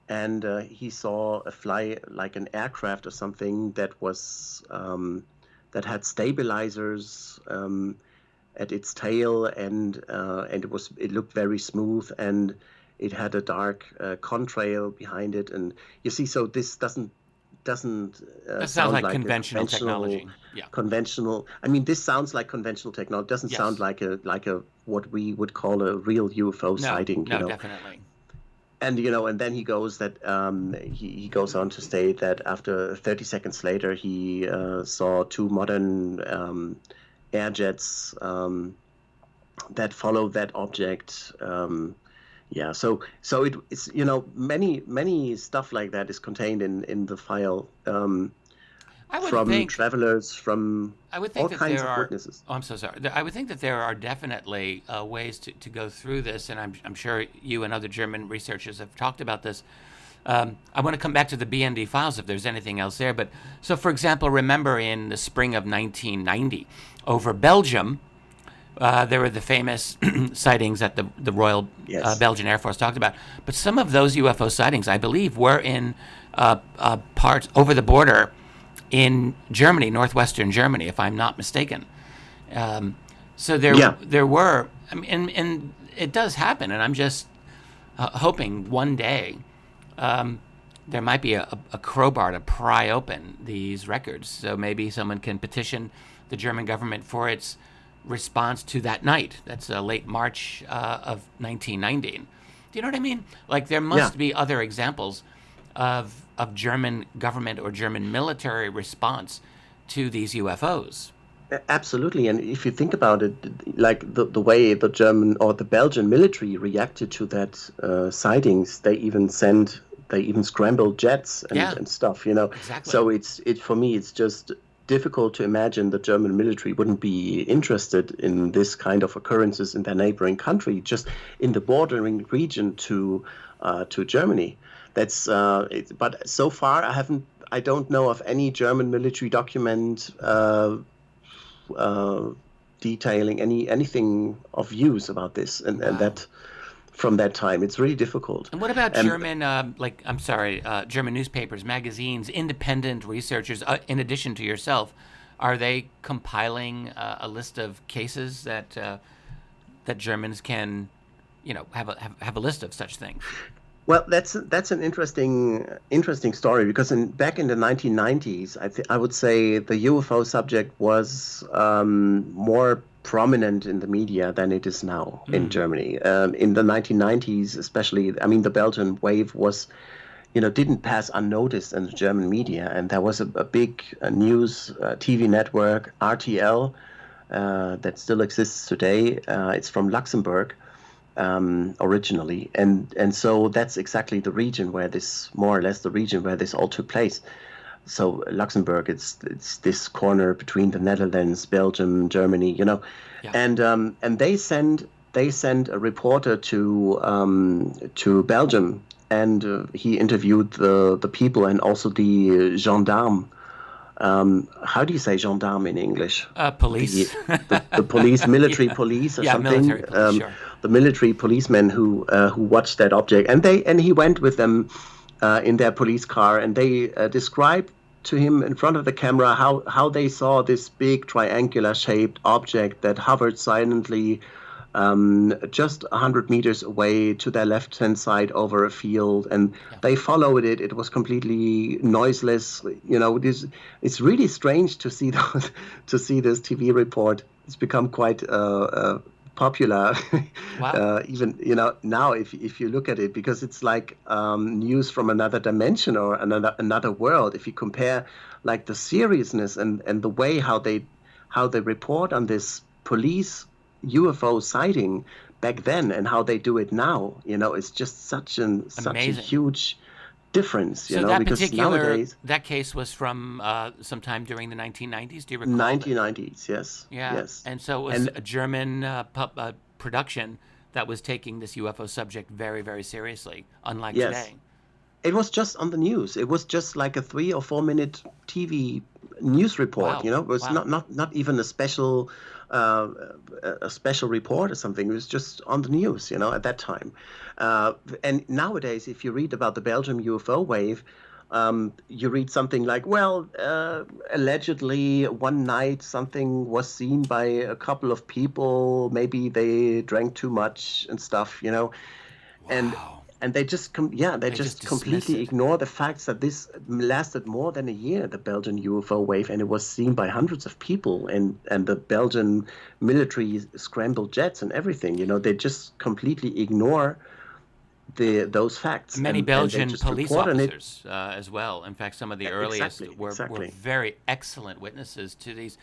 and he saw a fly like an aircraft or something that had stabilizers at its tail, and it looked very smooth, and it had a dark contrail behind it, and you see, so this doesn't That sounds sound like like a conventional technology. Yeah. conventional. I mean, this sounds like conventional technology. It doesn't sound Yes. like a what we would call a real UFO No, sighting, no, definitely. And and then he goes he goes on to state that after 30 seconds later he saw two modern air jets that followed that object. Yeah, so it's many stuff like that is contained in the file I would from think travelers, from I would all think that kinds there of are. witnesses. Oh, I'm so sorry. I would think that there are definitely ways to go through this, and I'm sure you and other German researchers have talked about this. I want to come back to the BND files if there's anything else there. But so, for example, remember in the spring of 1990, over Belgium, there were the famous sightings that the Royal Yes. Belgian Air Force talked about. But some of those UFO sightings, I believe, were in parts over the border in Germany, northwestern Germany, if I'm not mistaken. So Yeah. there were, I mean, and it does happen, and I'm just hoping one day there might be a crowbar to pry open these records, so maybe someone can petition the German government for its response to that night. That's late March of 1990. Do you know what I mean? Like there must Yeah. be other examples of German government or German military response to these UFOs. Absolutely, and if you think about it, like the way the German or the Belgian military reacted to that sightings, they even scrambled jets Yeah, and stuff, exactly. So for me, it's just difficult to imagine the German military wouldn't be interested in this kind of occurrences in their neighboring country, just in the bordering region to Germany. That's but so far I don't know of any German military document detailing anything of use about this, and Wow. that from that time. It's really difficult. And what about Um, German, German newspapers, magazines, independent researchers, in addition to yourself? Are they compiling a list of cases that Germans can, have a list of such things? well, that's an interesting story, because back in the 1990s, I would say the UFO subject was more prominent in the media than it is now in Germany. In the 1990s, especially, I mean, the Belgian wave was, didn't pass unnoticed in the German media, and there was a big news TV network, RTL, that still exists today. It's from Luxembourg, originally, and so that's exactly the region where this, more or less, the region where this all took place. So Luxembourg, it's this corner between the Netherlands, Belgium, Germany, Yeah. and they send a reporter to Belgium, and he interviewed the people and also the gendarme. How do you say gendarme in English? Police. The police, military Yeah. police or Yeah, something. military police, sure. The military policemen who watched that object, and he went with them in their police car, and they described to him in front of the camera how they saw this big triangular shaped object that hovered silently just 100 meters away to their left-hand side over a field, and they followed it. It was completely noiseless. It's really strange to see to see this TV report. It's become quite popular. Wow. Even now, if you look at it, because it's like news from another dimension or another world. If you compare like the seriousness and the way how they report on this police UFO sighting back then and how they do it now, it's just such a Amazing. huge difference, So that because nowadays, that case was from sometime during the 1990s. Do you recall? 1990s, yes, Yeah. yes, And so it was a German production that was taking this UFO subject very, very seriously, unlike yes. today. It was just on the news. It was just like a 3 or 4 minute TV news report. Wow. It was Wow. not even uh, a special report or something. It was just on the news. At that time. And nowadays, if you read about the Belgium UFO wave, you read something like, well, allegedly one night something was seen by a couple of people. Maybe they drank too much and stuff. And Wow. they just they just just dismiss completely it. ignore the facts that this lasted more than a year, the Belgian UFO wave, and it was seen by hundreds of people, and the Belgian military scrambled jets and everything. They just completely ignore those facts, Many and they Belgian just police report on it. officers as well. In fact, some of the earliest Exactly, were exactly. very excellent witnesses to these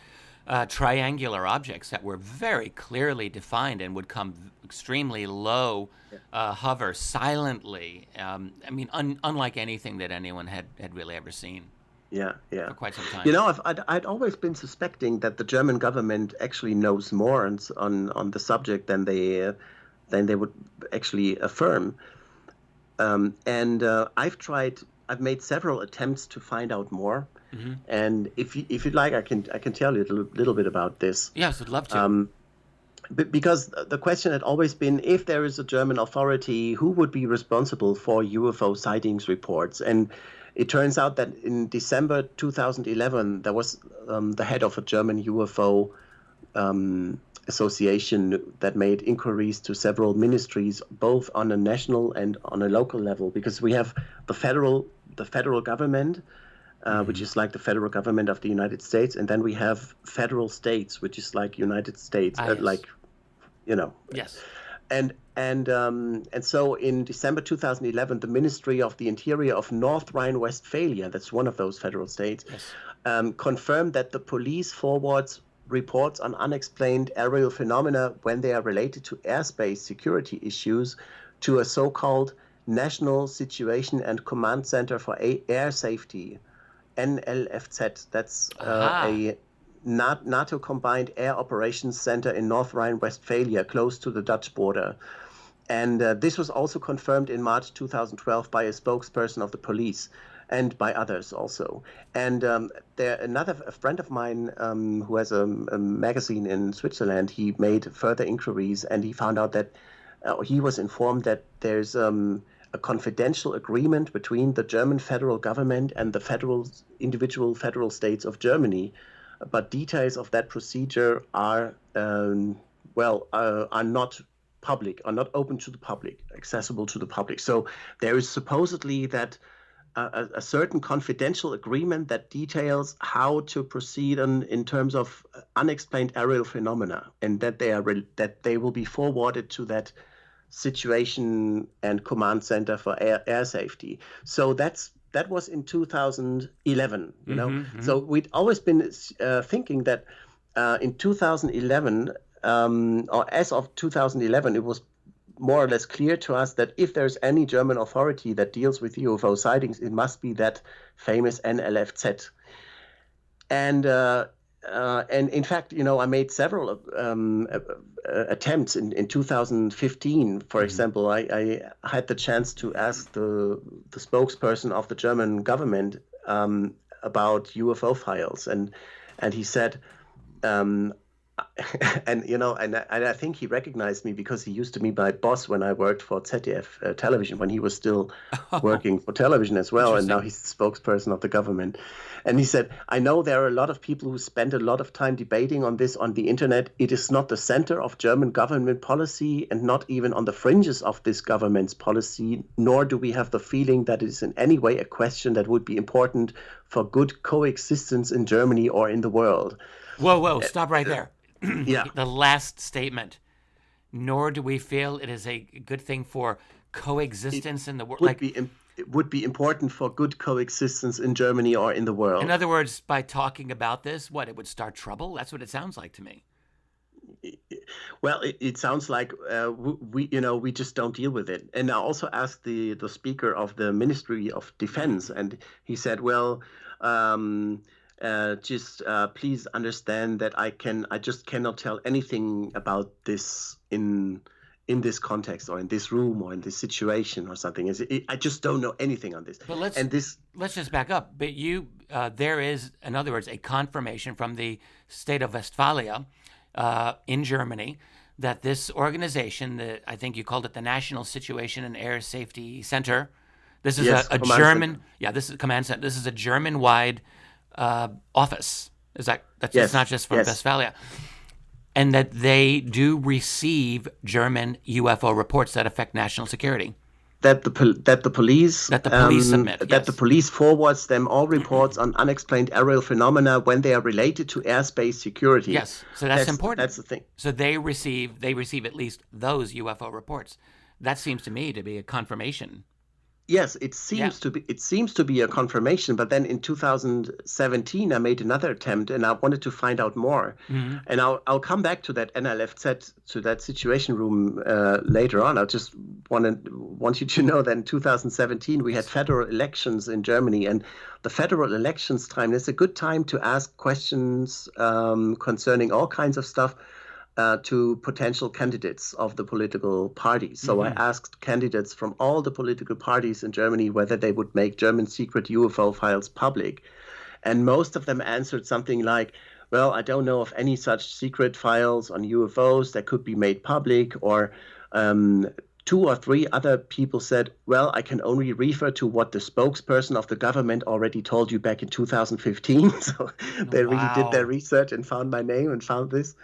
triangular objects that were very clearly defined and would come extremely low, hover silently. I mean, unlike anything that anyone had really ever seen Yeah, yeah. for quite some time. I'd always been suspecting that the German government actually knows more on the subject than they would actually affirm. And I've made several attempts to find out more. And if you'd like, I can tell you a little bit about this. Yes, I'd love to. Because the question had always been, if there is a German authority, who would be responsible for UFO sightings reports? And it turns out that in December 2011, there was the head of a German UFO association that made inquiries to several ministries, both on a national and on a local level, because we have the federal government, which is like the federal government of the United States, and then we have federal states, which is like United States, Yes. like, Yes. And so in December 2011, the Ministry of the Interior of North Rhine-Westphalia, that's one of those federal states, confirmed that the police forwards reports on unexplained aerial phenomena when they are related to airspace security issues to a so-called National Situation and Command Center for Air Safety, NLFZ. That's a NATO Combined Air Operations Center in North Rhine-Westphalia, close to the Dutch border. And this was also confirmed in March 2012 by a spokesperson of the police. and by others also. And a friend of mine who has a magazine in Switzerland, he made further inquiries, and he found out that he was informed that there's a confidential agreement between the German federal government and the individual federal states of Germany, but details of that procedure are not public, are not open to the public, accessible to the public. So there is supposedly that a certain confidential agreement that details how to proceed in terms of unexplained aerial phenomena, and that they will be forwarded to that situation and command center for air safety. So that was in 2011. So we'd always been thinking that in 2011, or as of 2011, it was more or less clear to us that if there's any German authority that deals with UFO sightings, it must be that famous NLFZ. And in fact, I made several attempts in 2015. For example, I had the chance to ask the spokesperson of the German government about UFO files, and he said, and I think he recognized me because he used to be my boss when I worked for ZDF television, when he was still working for television as well, and now he's the spokesperson of the government. And he said, I know there are a lot of people who spend a lot of time debating on this on the internet. It is not the center of German government policy and not even on the fringes of this government's policy, nor do we have the feeling that it is in any way a question that would be important for good coexistence in Germany or in the world. Whoa, stop right there. Yeah. The last statement. Nor do we feel it is a good thing for coexistence in the world. It would be important for good coexistence in Germany or in the world. In other words, by talking about this, it would start trouble? That's what it sounds like to me. Well, it sounds like we just don't deal with it. And I also asked the speaker of the Ministry of Defense, and he said, well, please understand that I just cannot tell anything about this in this context or in this room or in this situation or something. I just don't know anything on this. But let's just back up. But there is, in other words, a confirmation from the state of Westphalia in Germany that this organization, I think you called it the National Situation and Air Safety Center. This is a German. Yeah, this is command center. This is a German-wide office. It's not just from Westphalia. And that they do receive German UFO reports that affect national security. That the police submit. That the police forwards them all reports on unexplained aerial phenomena when they are related to airspace security. Yes, so that's important. That's the thing. So they receive at least those UFO reports. That seems to me to be a confirmation. Yes, it seems to be a confirmation. But then in 2017, I made another attempt, and I wanted to find out more. Mm-hmm. And I'll come back to that NLFZ, to that situation room later on. I just want you to know that in 2017 we had federal elections in Germany, and the federal elections time is a good time to ask questions concerning all kinds of stuff. To potential candidates of the political parties. So I asked candidates from all the political parties in Germany whether they would make German secret UFO files public. And most of them answered something like, well, I don't know of any such secret files on UFOs that could be made public, or 2 or 3 other people said, well, I can only refer to what the spokesperson of the government already told you back in 2015. So they really did their research and found my name and found this.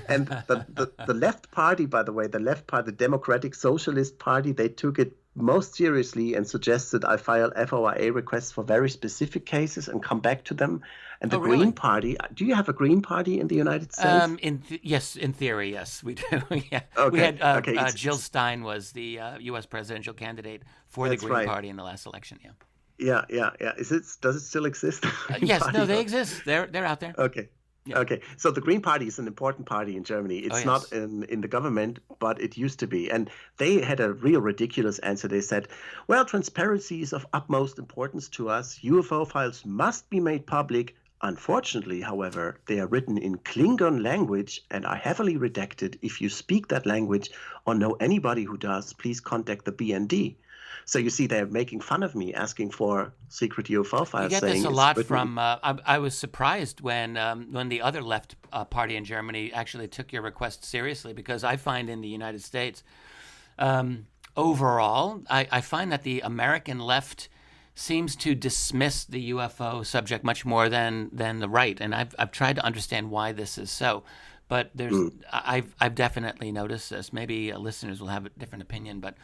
And the left party, by the way, the Democratic Socialist Party, they took it most seriously and suggested I file FOIA requests for very specific cases and come back to them. And the Green Party, do you have a Green Party in the United States? In theory, yes, we do. Yeah. Okay. We had Jill Stein was the U.S. presidential candidate for the Green Party in the last election. Yeah. Yeah. Does it still exist? Yes. No, they exist. They're out there. Okay. Yeah. Okay, so the Green Party is an important party in Germany. It's not in the government, but it used to be. And they had a real ridiculous answer. They said, well, transparency is of utmost importance to us. UFO files must be made public. Unfortunately, however, they are written in Klingon language and are heavily redacted. If you speak that language or know anybody who does, please contact the BND. So you see, they're making fun of me, asking for secret UFO You files, get this saying a it's lot written. from. I was surprised when the other left party in Germany actually took your request seriously, because I find in the United States, overall, I find that the American left seems to dismiss the UFO subject much more than the right, and I've tried to understand why this is so. But I've definitely noticed this. Maybe listeners will have a different opinion, but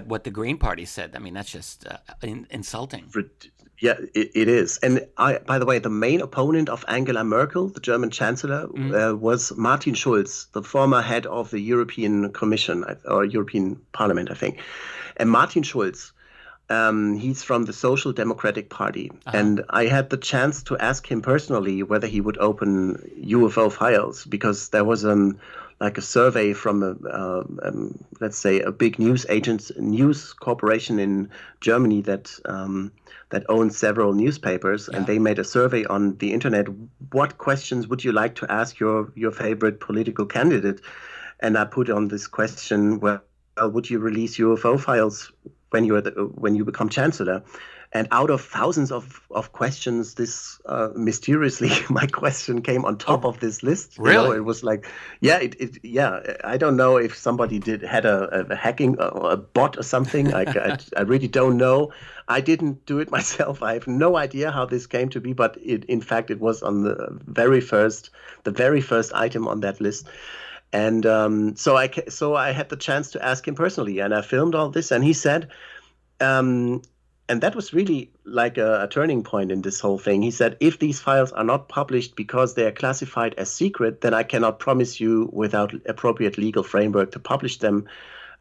what the Green Party said, I mean, that's just insulting. Yeah, it is. And by the way, the main opponent of Angela Merkel, the German chancellor, was Martin Schulz, the former head of the European Commission or European Parliament, I think. And Martin Schulz, he's from the Social Democratic Party. And I had the chance to ask him personally whether he would open UFO files, because there was like a survey from let's say a big news corporation in Germany that owns several newspapers, and they made a survey on the internet. What questions would you like to ask your favorite political candidate? And I put on this question, well, would you release UFO files when you become chancellor? And out of thousands of questions, this mysteriously my question came on top of this list. Really? You know, it was like, yeah. I don't know if somebody had a hacking or a bot or something. I really don't know. I didn't do it myself. I have no idea how this came to be, but in fact it was on the very first item on that list. And so I had the chance to ask him personally, and I filmed all this, and he said. And that was really like a turning point in this whole thing. He said, if these files are not published because they are classified as secret, then I cannot promise you without appropriate legal framework to publish them.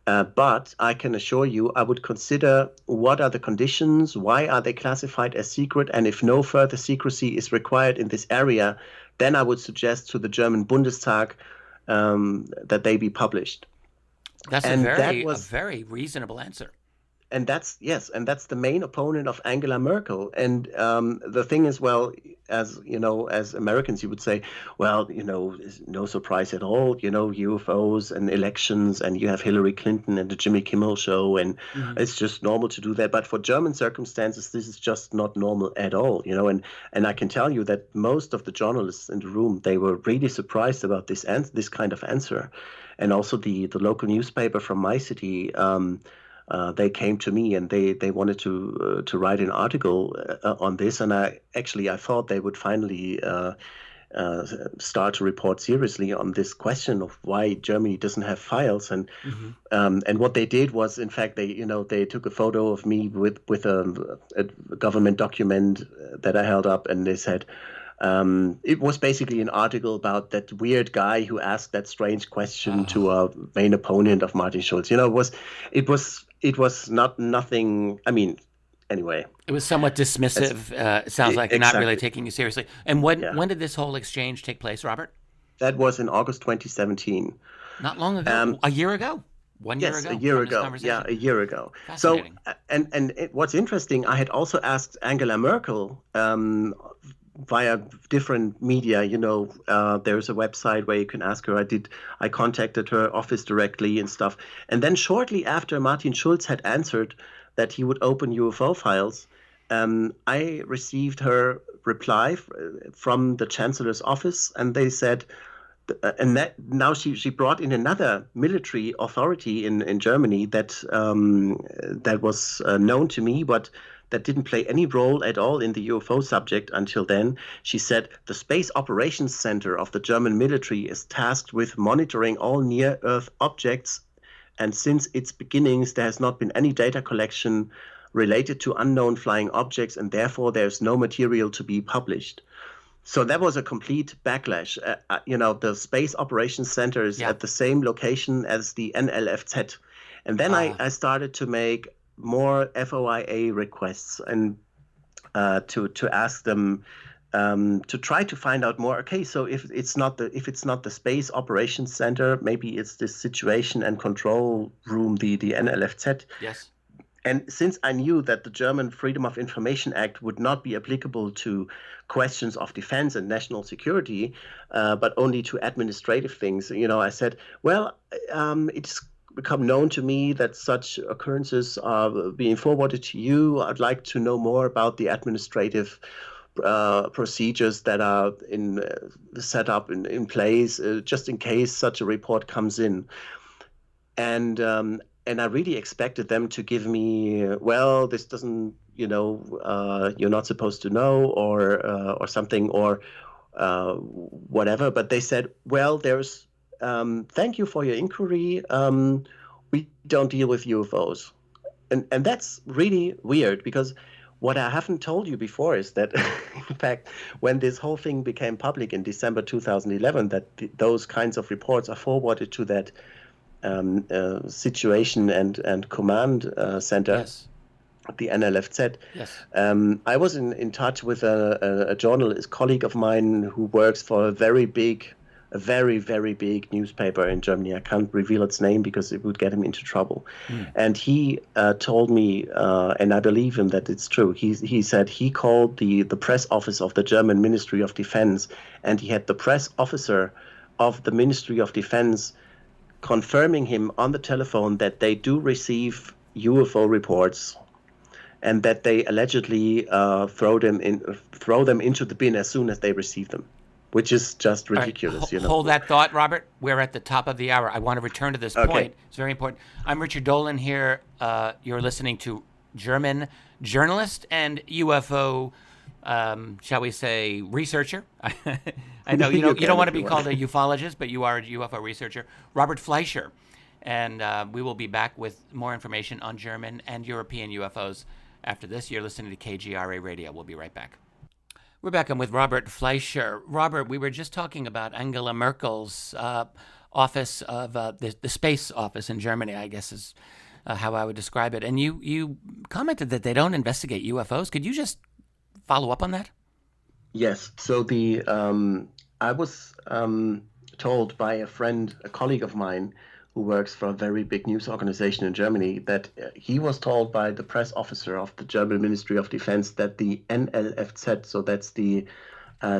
But I can assure you, I would consider what are the conditions, why are they classified as secret, and if no further secrecy is required in this area, then I would suggest to the German Bundestag that they be published. That's a very reasonable answer. And that's the main opponent of Angela Merkel. And the thing is, well, as you know, as Americans, you would say, well, you know, no surprise at all, you know, UFOs and elections, and you have Hillary Clinton and the Jimmy Kimmel show, and it's just normal to do that. But for German circumstances, this is just not normal at all, you know. And I can tell you that most of the journalists in the room, they were really surprised about this kind of answer. And also the local newspaper from my city. They came to me and they wanted to write an article on this, and I thought they would finally start to report seriously on this question of why Germany doesn't have files. And what they did was, in fact, they took a photo of me with a government document that I held up, and they said. It was basically an article about that weird guy who asked that strange question to a main opponent of Martin Schulz. You know, it was nothing. I mean, anyway. It was somewhat dismissive. It sounds like not really taking you seriously. And when did this whole exchange take place, Robert? That was in August 2017. Not long ago. A year ago. 1 year ago. Yes, a year ago. Yeah, a year ago. Fascinating. So, what's interesting, I had also asked Angela Merkel. Via different media, you know, there's a website where you can ask her. I contacted her office directly and stuff. And then shortly after Martin Schulz had answered that he would open UFO files, I received her reply from the chancellor's office, and they said, and that now she brought in another military authority in Germany that was known to me, but that didn't play any role at all in the UFO subject until then. She said, the Space Operations Center of the German military is tasked with monitoring all near-Earth objects, and since its beginnings, there has not been any data collection related to unknown flying objects, and therefore there's no material to be published. So that was a complete backlash. You know, the Space Operations Center is at the same location as the NLFZ. And then I started to make more FOIA requests and to ask them to try to find out more. Okay, so if it's not the Space Operations Center, maybe it's the Situation and Control Room, the NLFZ. Yes. And since I knew that the German Freedom of Information Act would not be applicable to questions of defense and national security, but only to administrative things, you know, I said, well, it's become known to me that such occurrences are being forwarded to you. I'd like to know more about the administrative procedures that are set up in place, just in case such a report comes in. And I really expected them to give me, well, this doesn't, you're not supposed to know, or something, or whatever. But they said, well, there's thank you for your inquiry. We don't deal with UFOs, and that's really weird, because what I haven't told you before is that, in fact, when this whole thing became public in December 2011, that those kinds of reports are forwarded to that situation and command center, Yes. the NLFZ. Yes. I was in touch with a journalist colleague of mine who works for a very, very big newspaper in Germany. I can't reveal its name because it would get him into trouble. And he told me, and I believe him that it's true. He said he called the press office of the German Ministry of Defense, and he had the press officer of the Ministry of Defense confirming him on the telephone that they do receive UFO reports, and that they allegedly throw them into the bin as soon as they receive them, which is just ridiculous. Right. Hold that thought, Robert. We're at the top of the hour. I want to return to this point. It's very important. I'm Richard Dolan here. You're listening to German journalist and UFO, shall we say, researcher. I know you don't want to be called a ufologist, but you are a UFO researcher, Robert Fleischer. And we will be back with more information on German and European UFOs after this. You're listening to KGRA Radio. We'll be right back. We're back. I'm with Robert Fleischer. Robert, we were just talking about Angela Merkel's office of the space office in Germany, I guess is how I would describe it. And you commented that they don't investigate UFOs. Could you just follow up on that? Yes. So I was told by a colleague of mine who works for a very big news organization in Germany, that he was told by the press officer of the German Ministry of Defense that the NLFZ, so that's the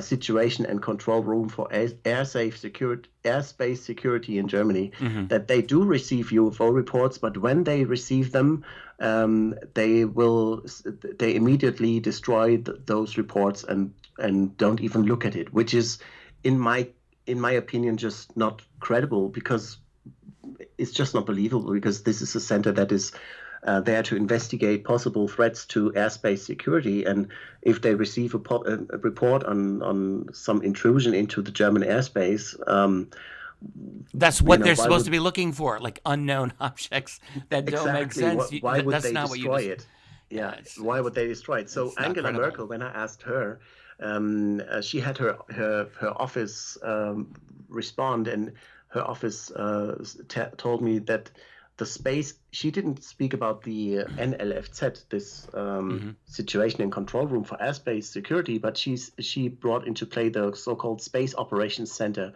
Situation and Control Room for Airspace Security in Germany, that they do receive UFO reports, but when they receive them, they immediately destroy those reports and don't even look at it, which is, in my opinion, just not credible, because it's just not believable, because this is a center that is there to investigate possible threats to airspace security. And if they receive a report on some intrusion into the German airspace, that's what they're supposed to be looking for, like unknown objects that don't make sense. Why would they not destroy it? Yeah, why would they destroy it? So Angela Merkel, when I asked her, she had her office respond, and her office told me that the space, she didn't speak about the NLFZ, this Situation and Control Room for Airspace Security, but she brought into play the so-called Space Operations Center,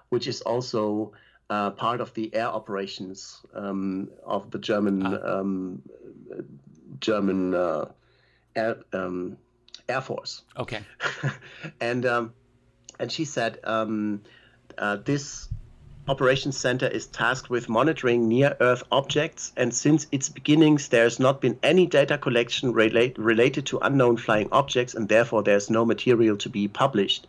which is also part of the air operations of the German Air Force. Okay. And she said this operations center is tasked with monitoring near-Earth objects, and since its beginnings, there has not been any data collection related to unknown flying objects, and therefore there's no material to be published.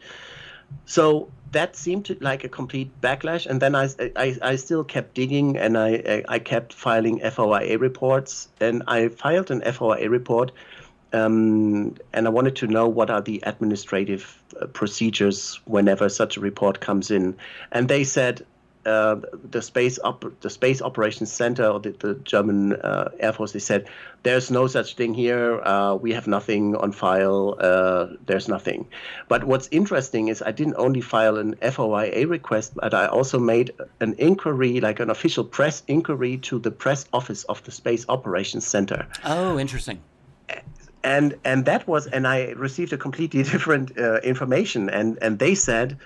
So that seemed like a complete backlash, and then I still kept digging, and I kept filing FOIA reports, and I filed an FOIA report, and I wanted to know what are the administrative procedures whenever such a report comes in. And they said the Space Operations Center, or the German Air Force, they said, there's no such thing here. We have nothing on file. There's nothing. But what's interesting is I didn't only file an FOIA request, but I also made an inquiry, like an official press inquiry, to the press office of the Space Operations Center. Oh, interesting. And that was, and I received a completely different information. And they said,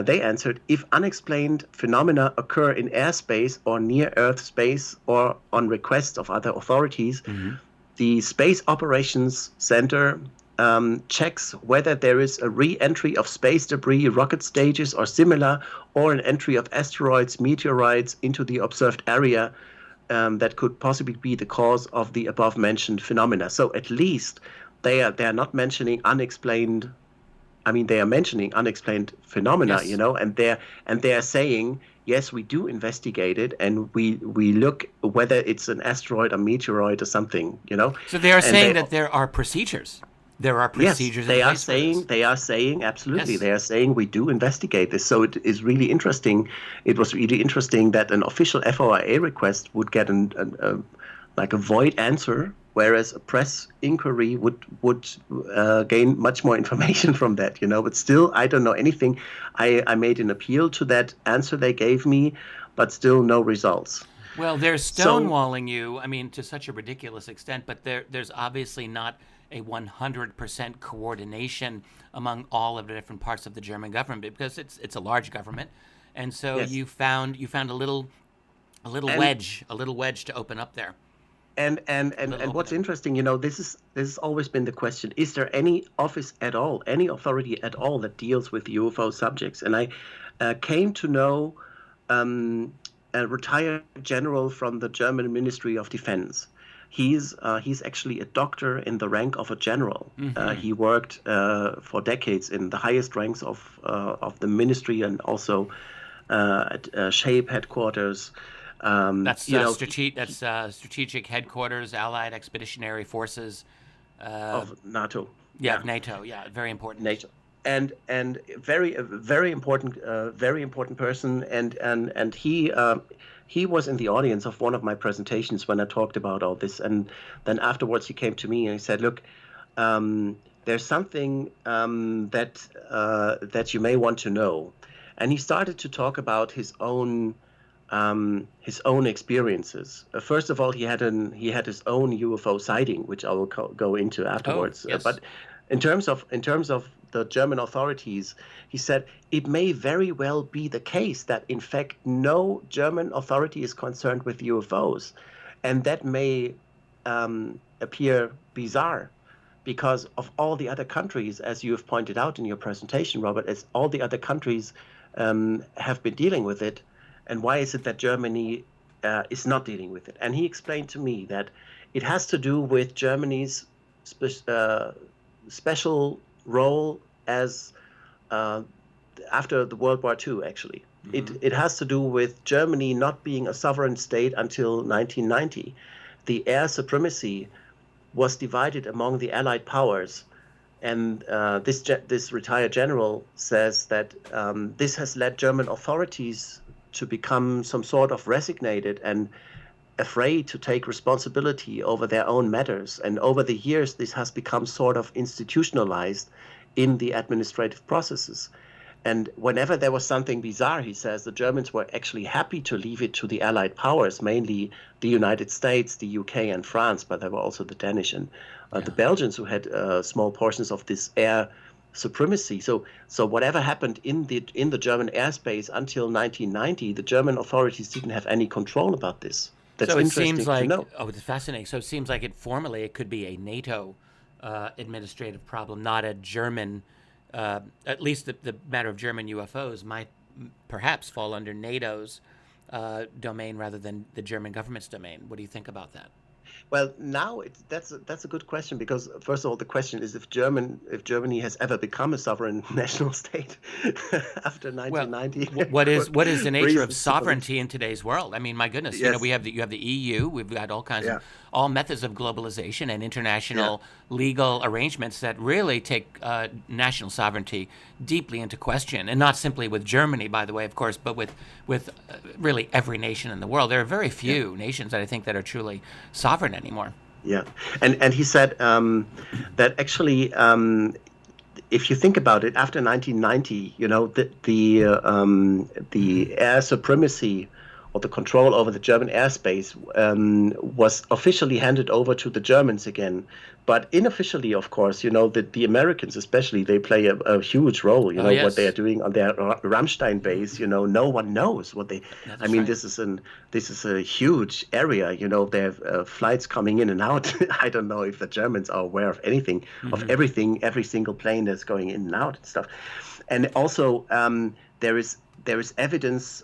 they answered, if unexplained phenomena occur in airspace or near Earth space or on request of other authorities, the Space Operations Center checks whether there is a re-entry of space debris, rocket stages, or similar, or an entry of asteroids, meteorites into the observed area that could possibly be the cause of the above-mentioned phenomena. So at least they are not mentioning unexplained. I mean, they are mentioning unexplained phenomena, Yes. and they are saying, yes, we do investigate it, and we look whether it's an asteroid, a meteoroid, or something, So they are and saying that there are procedures. There are yes, procedures in place for this. they are saying absolutely. Yes. They are saying we do investigate this. So it is really interesting. It was really interesting that an official FOIA request would get like a void answer, whereas a press inquiry would gain much more information from that. But still, I don't know anything. I made an appeal to that answer they gave me, but still no results. Well, they're So stonewalling you, I mean, to such a ridiculous extent, but there's obviously not a 100% coordination among all of the different parts of the German government because it's a large government. And so yes, you found a little and wedge to open up there. and what's interesting, this has always been the question: is there any office at all, any authority at all that deals with UFO subjects? And I came to know a retired general from the German Ministry of Defense. He's actually a doctor in the rank of a general. He worked for decades in the highest ranks of the ministry and also at SHAPE headquarters. That's strategic headquarters, Allied Expeditionary Forces. Of NATO. Yeah, NATO. Yeah, very important. NATO. And very important person, and he was in the audience of one of my presentations when I talked about all this, and then afterwards he came to me and he said, "Look, there's something that you may want to know," and he started to talk about his own experiences. First of all, he had his own UFO sighting, which I will go into afterwards. Yes. But in terms of the German authorities, he said it may very well be the case that in fact no German authority is concerned with UFOs, and that may appear bizarre because of all the other countries, as you have pointed out in your presentation, Robert, as all the other countries have been dealing with it. And why is it that Germany is not dealing with it? And he explained to me that it has to do with Germany's special role as after the World War II, actually. It has to do with Germany not being a sovereign state until 1990. The air supremacy was divided among the Allied powers. And this retired general says that this has led German authorities to become some sort of resignated and afraid to take responsibility over their own matters. And over the years, this has become sort of institutionalized in the administrative processes. And whenever there was something bizarre, he says, the Germans were actually happy to leave it to the Allied powers, mainly the United States, the UK, and France, but there were also the Danish and the Belgians who had small portions of this air supremacy. So whatever happened in the German airspace until 1990, the German authorities didn't have any control about this. That's interesting to know. Oh, it's fascinating. So it seems like it could be a NATO administrative problem, not a German. At least the matter of German UFOs might perhaps fall under NATO's domain rather than the German government's domain. What do you think about that? Well, now that's a good question, because first of all, the question is if Germany has ever become a sovereign national state after 1990. Well, what is the nature of sovereignty in today's world? I mean, my goodness, yes. You have the EU, we've got all kinds of all methods of globalization and international legal arrangements that really take national sovereignty deeply into question, and not simply with Germany, by the way, of course, but with really every nation in the world. There are very few nations that I think that are truly sovereign anymore. Yeah, and he said that actually, if you think about it, after 1990, the air supremacy or the control over the German airspace was officially handed over to the Germans again. But unofficially, of course, the Americans especially, they play a huge role. Oh, What they are yes. doing on their Ramstein base. No one knows what they. Yeah, I that's mean, right. this is a huge area. They have flights coming in and out. I don't know if the Germans are aware of anything, of everything, every single plane that's going in and out and stuff. And also, there is evidence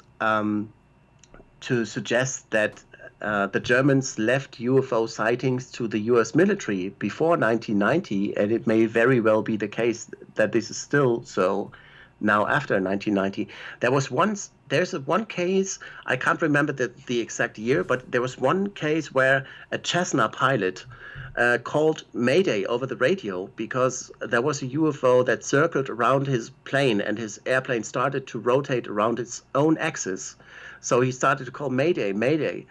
to suggest that the Germans left UFO sightings to the U.S. military before 1990, and it may very well be the case that this is still so now after 1990. There's one case, I can't remember the exact year, but there was one case where a Cessna pilot called Mayday over the radio because there was a UFO that circled around his plane, and his airplane started to rotate around its own axis. So he started to call Mayday, Mayday.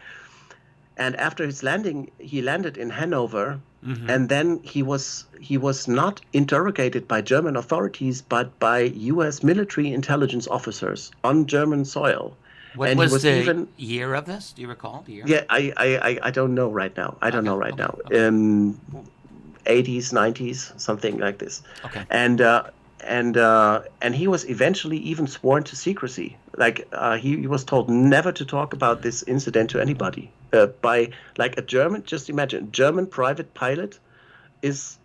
And after his landing, he landed in Hanover, and then he was not interrogated by German authorities, but by U.S. military intelligence officers on German soil. What And he was was the even year of this? Do you recall the year? yeah, I don't know right now. I don't Okay, know right okay, now. okay. 80s, 90s, something like this. Okay. And he was eventually even sworn to secrecy. Like he was told never to talk about this incident to anybody. By like a German, just imagine, German private pilot is,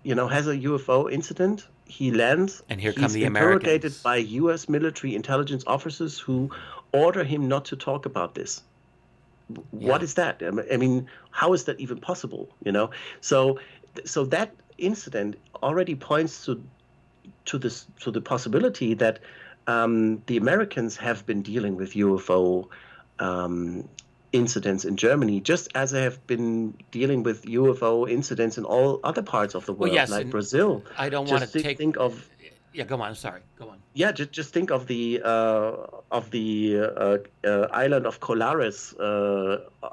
has a UFO incident. He lands. And here come He's the interrogated Americans. by U.S. military intelligence officers who order him not to talk about this. What Yeah. is that? I mean, how is that even possible? So that incident already points to the possibility that the Americans have been dealing with UFO incidents in Germany, just as they have been dealing with UFO incidents in all other parts of the Well, world, yes, like and Brazil. I don't want Just to take. think of Yeah, go on. Sorry. Go on. yeah, just think of the island of Colares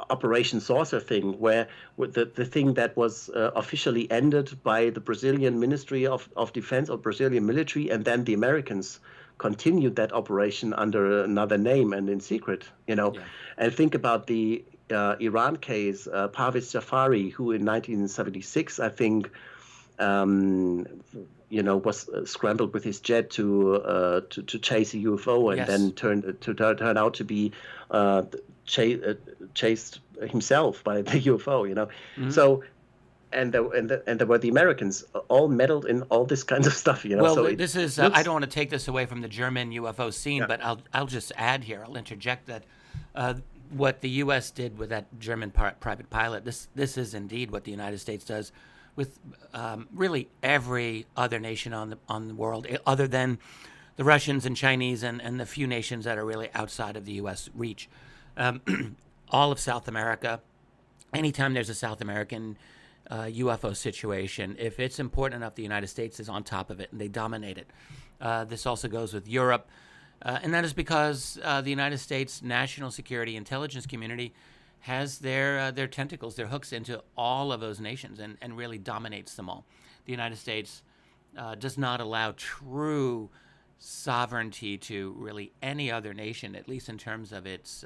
Operation Saucer thing, where with the thing that was officially ended by the Brazilian Ministry of Defense or Brazilian military, and then the Americans continued that operation under another name and in secret. Yeah. And think about the Iran case, Parvez Jafari, who in 1976, I think, was scrambled with his jet to chase a UFO, and Yes. then turned out to be chased himself by the UFO. So and there were the Americans all meddled in all this kinds of stuff. Well, So it this is. I looks don't want to take this away from the German UFO scene, yeah. but I'll just add here. I'll interject that what the U.S. did with that German private pilot. This is indeed what the United States does with really every other nation on the world, other than the Russians and Chinese and the few nations that are really outside of the U.S. reach. All of South America. Anytime there's a South American UFO situation, if it's important enough, the United States is on top of it and they dominate it. This also goes with Europe, and that is because the United States national security intelligence community has their tentacles, their hooks into all of those nations and really dominates them all. The United States does not allow true sovereignty to really any other nation, at least in terms of its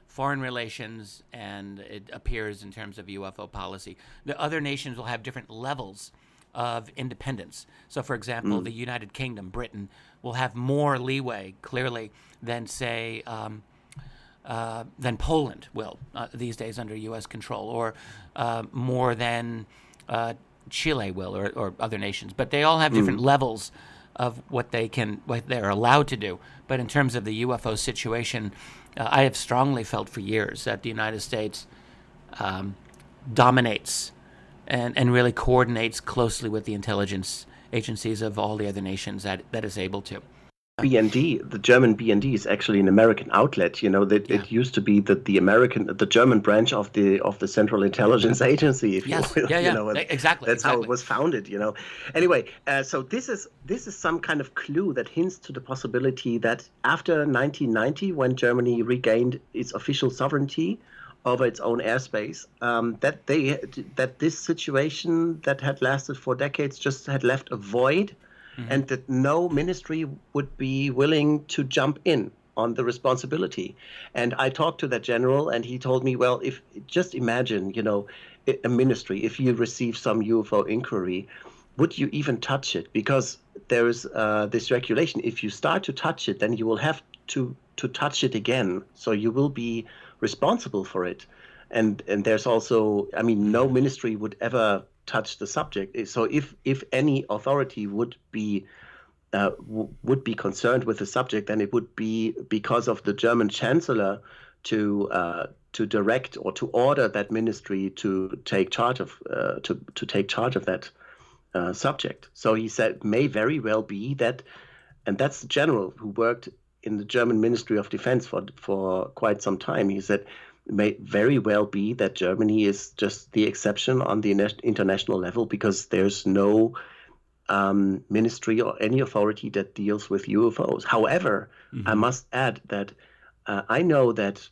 foreign relations, and it appears in terms of UFO policy. The other nations will have different levels of independence. So, for example, the United Kingdom, Britain, will have more leeway, clearly, than, say, than Poland will these days under U.S. control, or more than Chile will, or other nations. But they all have different levels of what they're allowed to do. But in terms of the UFO situation, I have strongly felt for years that the United States dominates and really coordinates closely with the intelligence agencies of all the other nations that is able to. BND, the German BND, is actually an American outlet. That Yeah. it used to be the German branch of the Central Intelligence Agency, if Yes. you will. Yeah. Exactly. That's how exactly. it was founded. Anyway, so this is some kind of clue that hints to the possibility that after 1990, when Germany regained its official sovereignty over its own airspace, that this situation that had lasted for decades just had left a void. And that no ministry would be willing to jump in on the responsibility. And I talked to that general, and he told me, well, if just imagine, a ministry, if you receive some UFO inquiry, would you even touch it? Because there's this regulation. If you start to touch it, then you will have to touch it again. So you will be responsible for it. And there's also, I mean, no ministry would ever touch the subject. So if any authority would be concerned with the subject, then it would be because of the German chancellor to direct or to order that ministry to take charge of that subject. So he said, may very well be that, and that's the general who worked in the German Ministry of Defense for quite some time. He said, may very well be that Germany is just the exception on the international level, because there's no ministry or any authority that deals with UFOs. However, I must add that I know that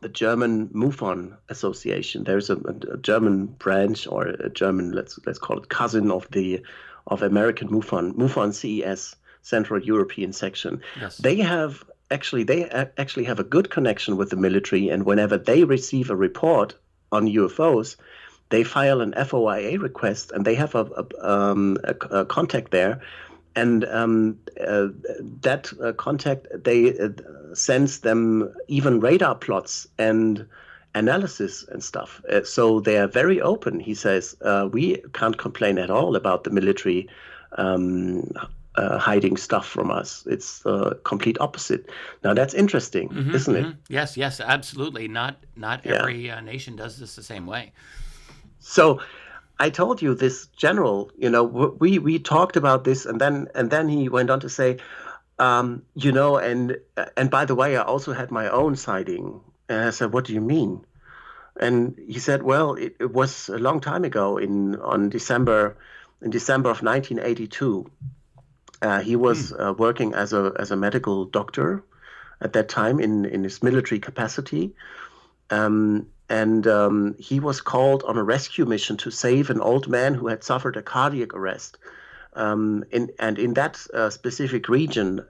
the German MUFON Association, there's a German branch, or a German, let's call it cousin of American MUFON CES, Central European section. Yes. They actually have a good connection with the military, and whenever they receive a report on UFOs, they file an FOIA request, and they have a contact there, and that contact, they sends them even radar plots and analysis and stuff. So they are very open. He says, we can't complain at all about the military hiding stuff from us. It's the complete opposite. Now that's interesting, isn't it? Yes, absolutely. Not every nation does this the same way. So I told you this general, we talked about this, and then he went on to say, and by the way, I also had my own sighting. And I said, what do you mean? And he said, well, it was a long time ago in December of 1982. He was working as a medical doctor at that time in his military capacity. And he was called on a rescue mission to save an old man who had suffered a cardiac arrest. In that specific region,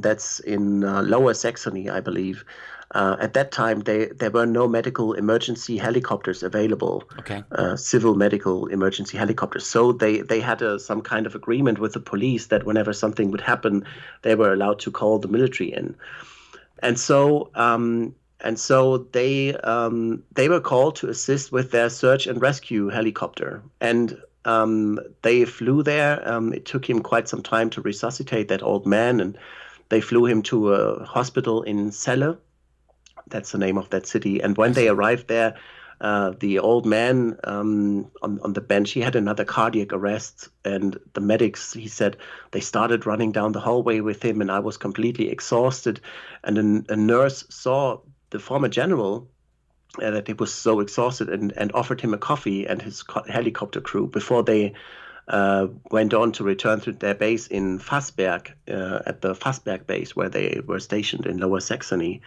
that's in Lower Saxony, I believe. At that time, there were no medical emergency helicopters available. Okay. Civil medical emergency helicopters. So they had some kind of agreement with the police that whenever something would happen, they were allowed to call the military in. And so they were called to assist with their search and rescue helicopter. And they flew there. It took him quite some time to resuscitate that old man, and they flew him to a hospital in Celle. That's the name of that city. And when they arrived there, the old man on the bench, he had another cardiac arrest. And the medics, he said, they started running down the hallway with him, and I was completely exhausted. And a nurse saw the former general that he was so exhausted, and offered him a coffee and his helicopter crew before they went on to return to their base in Fassberg, at the Fassberg base where they were stationed in Lower Saxony.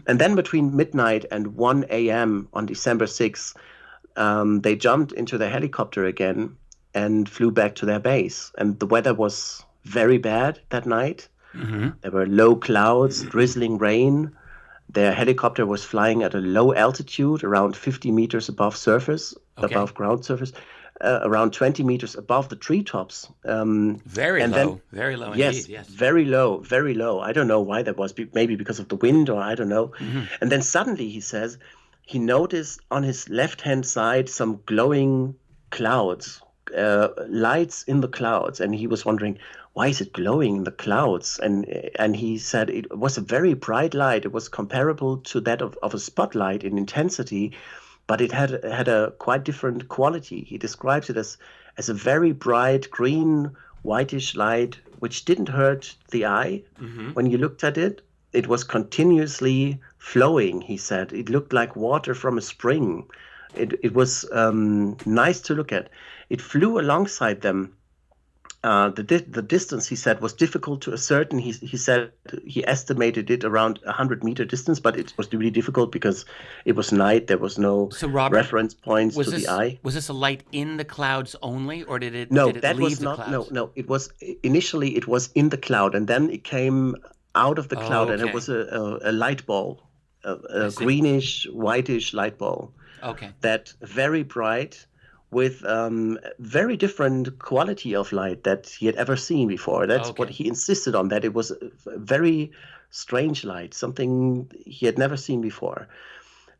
And then between midnight and 1 a.m. on December 6th, they jumped into their helicopter again and flew back to their base. And the weather was very bad that night. There were low clouds, drizzling rain. Their helicopter was flying at a low altitude, around 50 meters above ground surface, around 20 meters above the treetops. Very low indeed. Yes, very low, very low. I don't know why that was, maybe because of the wind, or I don't know. And then suddenly, he says, he noticed on his left-hand side some glowing clouds, lights in the clouds, and he was wondering, why is it glowing in the clouds? And he said it was a very bright light. It was comparable to that of a spotlight in intensity, but it had a quite different quality. He describes it as a very bright green, whitish light, which didn't hurt the eye. When you looked at it. It was continuously flowing, he said. It looked like water from a spring. It was nice to look at. It flew alongside them. The distance, he said, was difficult to ascertain. He said he estimated it around 100-meter distance, but it was really difficult because it was night. There was no reference points to the eye. Was this a light in the clouds only, or did it No, leave that was the not. clouds? No. It was initially in the cloud, and then it came out of the cloud, and it Okay. was a light ball, I a see. greenish, whitish light ball Okay. that very bright with very different quality of light that he had ever seen before. That's what Okay. he insisted on, that it was a very strange light, something he had never seen before.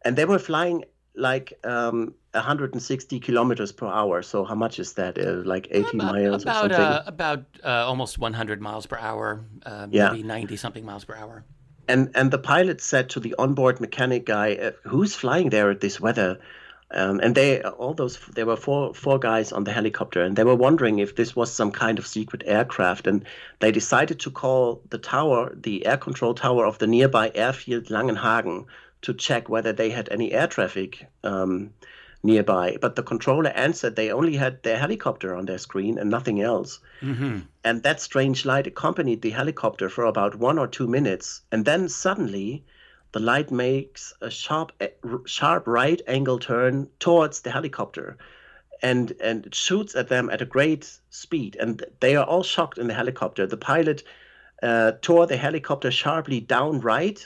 And they were flying like 160 kilometers per hour. So how much is that? Like 80 miles or something? About almost 100 miles per hour, Yeah. maybe 90 something miles per hour. And the pilot said to the onboard mechanic guy, "Who's flying there at this weather?" And there were four guys on the helicopter, and they were wondering if this was some kind of secret aircraft. And they decided to call the tower, the air control tower of the nearby airfield Langenhagen, to check whether they had any air traffic nearby. But the controller answered they only had their helicopter on their screen and nothing else. Mm-hmm. And that strange light accompanied the helicopter for about 1 or 2 minutes. And then suddenly the light makes a sharp right angle turn towards the helicopter, and it shoots at them at a great speed. And they are all shocked in the helicopter. The pilot tore the helicopter sharply down right,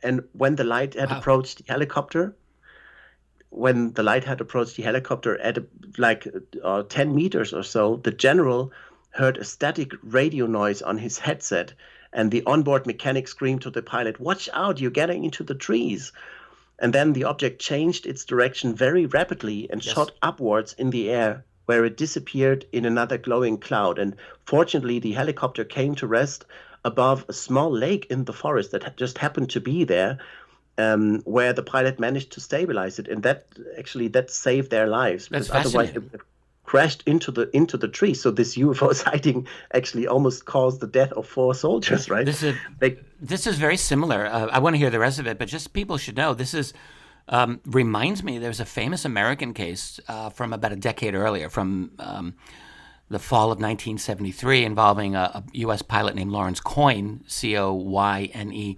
and when the light had Wow. approached the helicopter, at like 10 meters or so, the general heard a static radio noise on his headset, and the onboard mechanic screamed to the pilot, "Watch out, you're getting into the trees." And then the object changed its direction very rapidly and Yes. shot upwards in the air, where it disappeared in another glowing cloud. And fortunately, the helicopter came to rest above a small lake in the forest that just happened to be there, where the pilot managed to stabilize it, and that saved their lives, That's because otherwise it fascinating. would have crashed into the tree. So this UFO sighting actually almost caused the death of 4 soldiers, right? This is They, this is very similar. I want to hear the rest of it, but just people should know this is reminds me. There's a famous American case from about a decade earlier, from the fall of 1973, involving a U.S. pilot named Lawrence Coyne, Coyne,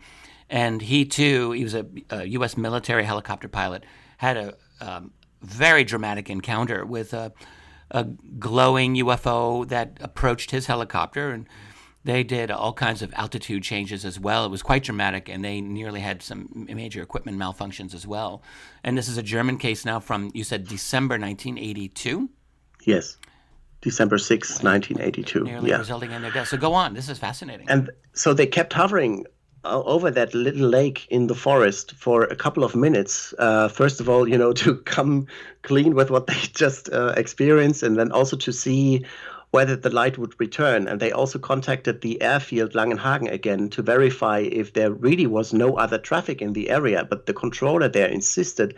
and he was a U.S. military helicopter pilot, had a very dramatic encounter with a glowing UFO that approached his helicopter, and they did all kinds of altitude changes as well. It was quite dramatic, and they nearly had some major equipment malfunctions as well. And this is a German case now from, you said, December 1982? yes, December 6th, Right. 1982. Nearly Yeah. resulting in their death. So go on. This is fascinating. And so they kept hovering over that little lake in the forest for a couple of minutes. First of all, to come clean with what they just experienced, and then also to see whether the light would return. And they also contacted the airfield Langenhagen again to verify if there really was no other traffic in the area. But the controller there insisted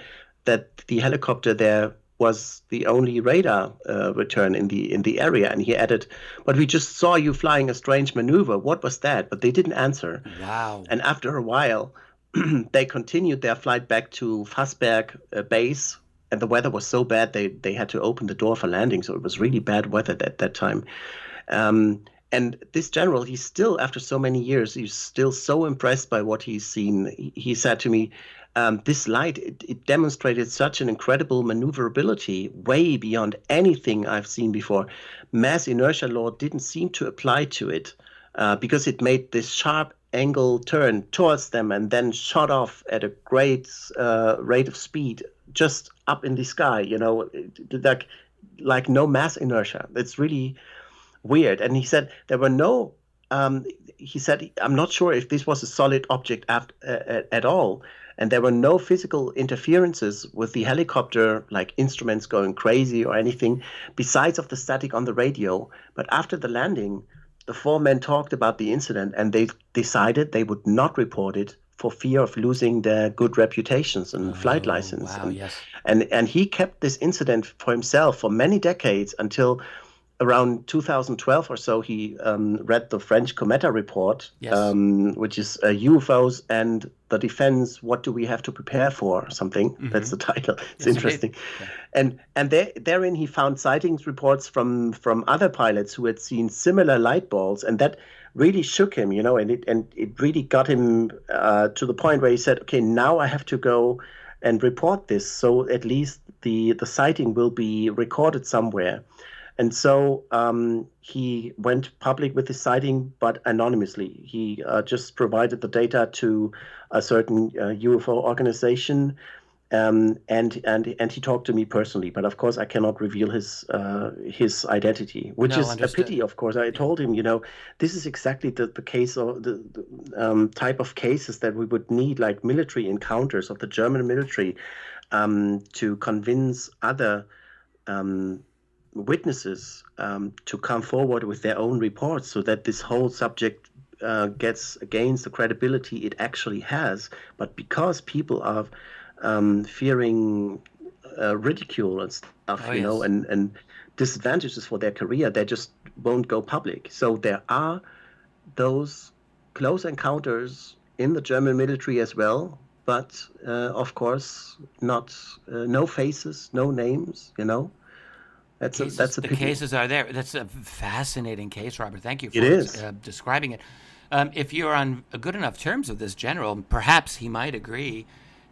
that the helicopter there was the only radar return in the area. And he added, "But we just saw you flying a strange maneuver. What was that?" But they didn't answer. Wow. And after a while, they continued their flight back to Fassberg base, and the weather was so bad they had to open the door for landing. So it was really bad weather at that time. And this general, he's still, after so many years, he's still so impressed by what he's seen. He said to me, "This light, it demonstrated such an incredible maneuverability, way beyond anything I've seen before. Mass inertia law didn't seem to apply to it, because it made this sharp angle turn towards them and then shot off at a great rate of speed, just up in the sky, like no mass inertia. It's really weird." And he said there were no, he said, "I'm not sure if this was a solid object at all. And there were no physical interferences with the helicopter, like instruments going crazy or anything, besides of the static on the radio. But after the landing, the 4 men talked about the incident, and they decided they would not report it for fear of losing their good reputations and flight Oh, license." wow. Yes. And he kept this incident for himself for many decades, until around 2012 or so. He read the French Cometa report, Yes. which is UFOs and the defense. What do we have to prepare for? Something. Mm-hmm. That's the title. It's Yes, interesting. yeah. And therein he found sightings reports from other pilots who had seen similar light balls, and that really shook him, and it really got him to the point where he said, "Okay, now I have to go and report this, so at least the sighting will be recorded somewhere." And so he went public with his sighting, but anonymously. He just provided the data to a certain UFO organization, and he talked to me personally. But of course, I cannot reveal his identity, which No, is a understood. pity. Of course, I told him, this is exactly the case of the type of cases that we would need, like military encounters of the German military, to convince other witnesses to come forward with their own reports, so that this whole subject gets against the credibility it actually has. But because people are fearing ridicule and stuff, Oh, yes. and disadvantages for their career, they just won't go public. So there are those close encounters in the German military as well, but of course not no faces, no names. That's a The pity. cases are there. That's a fascinating case, Robert. Thank you It for is. describing it. If you're on good enough terms with this general, perhaps he might agree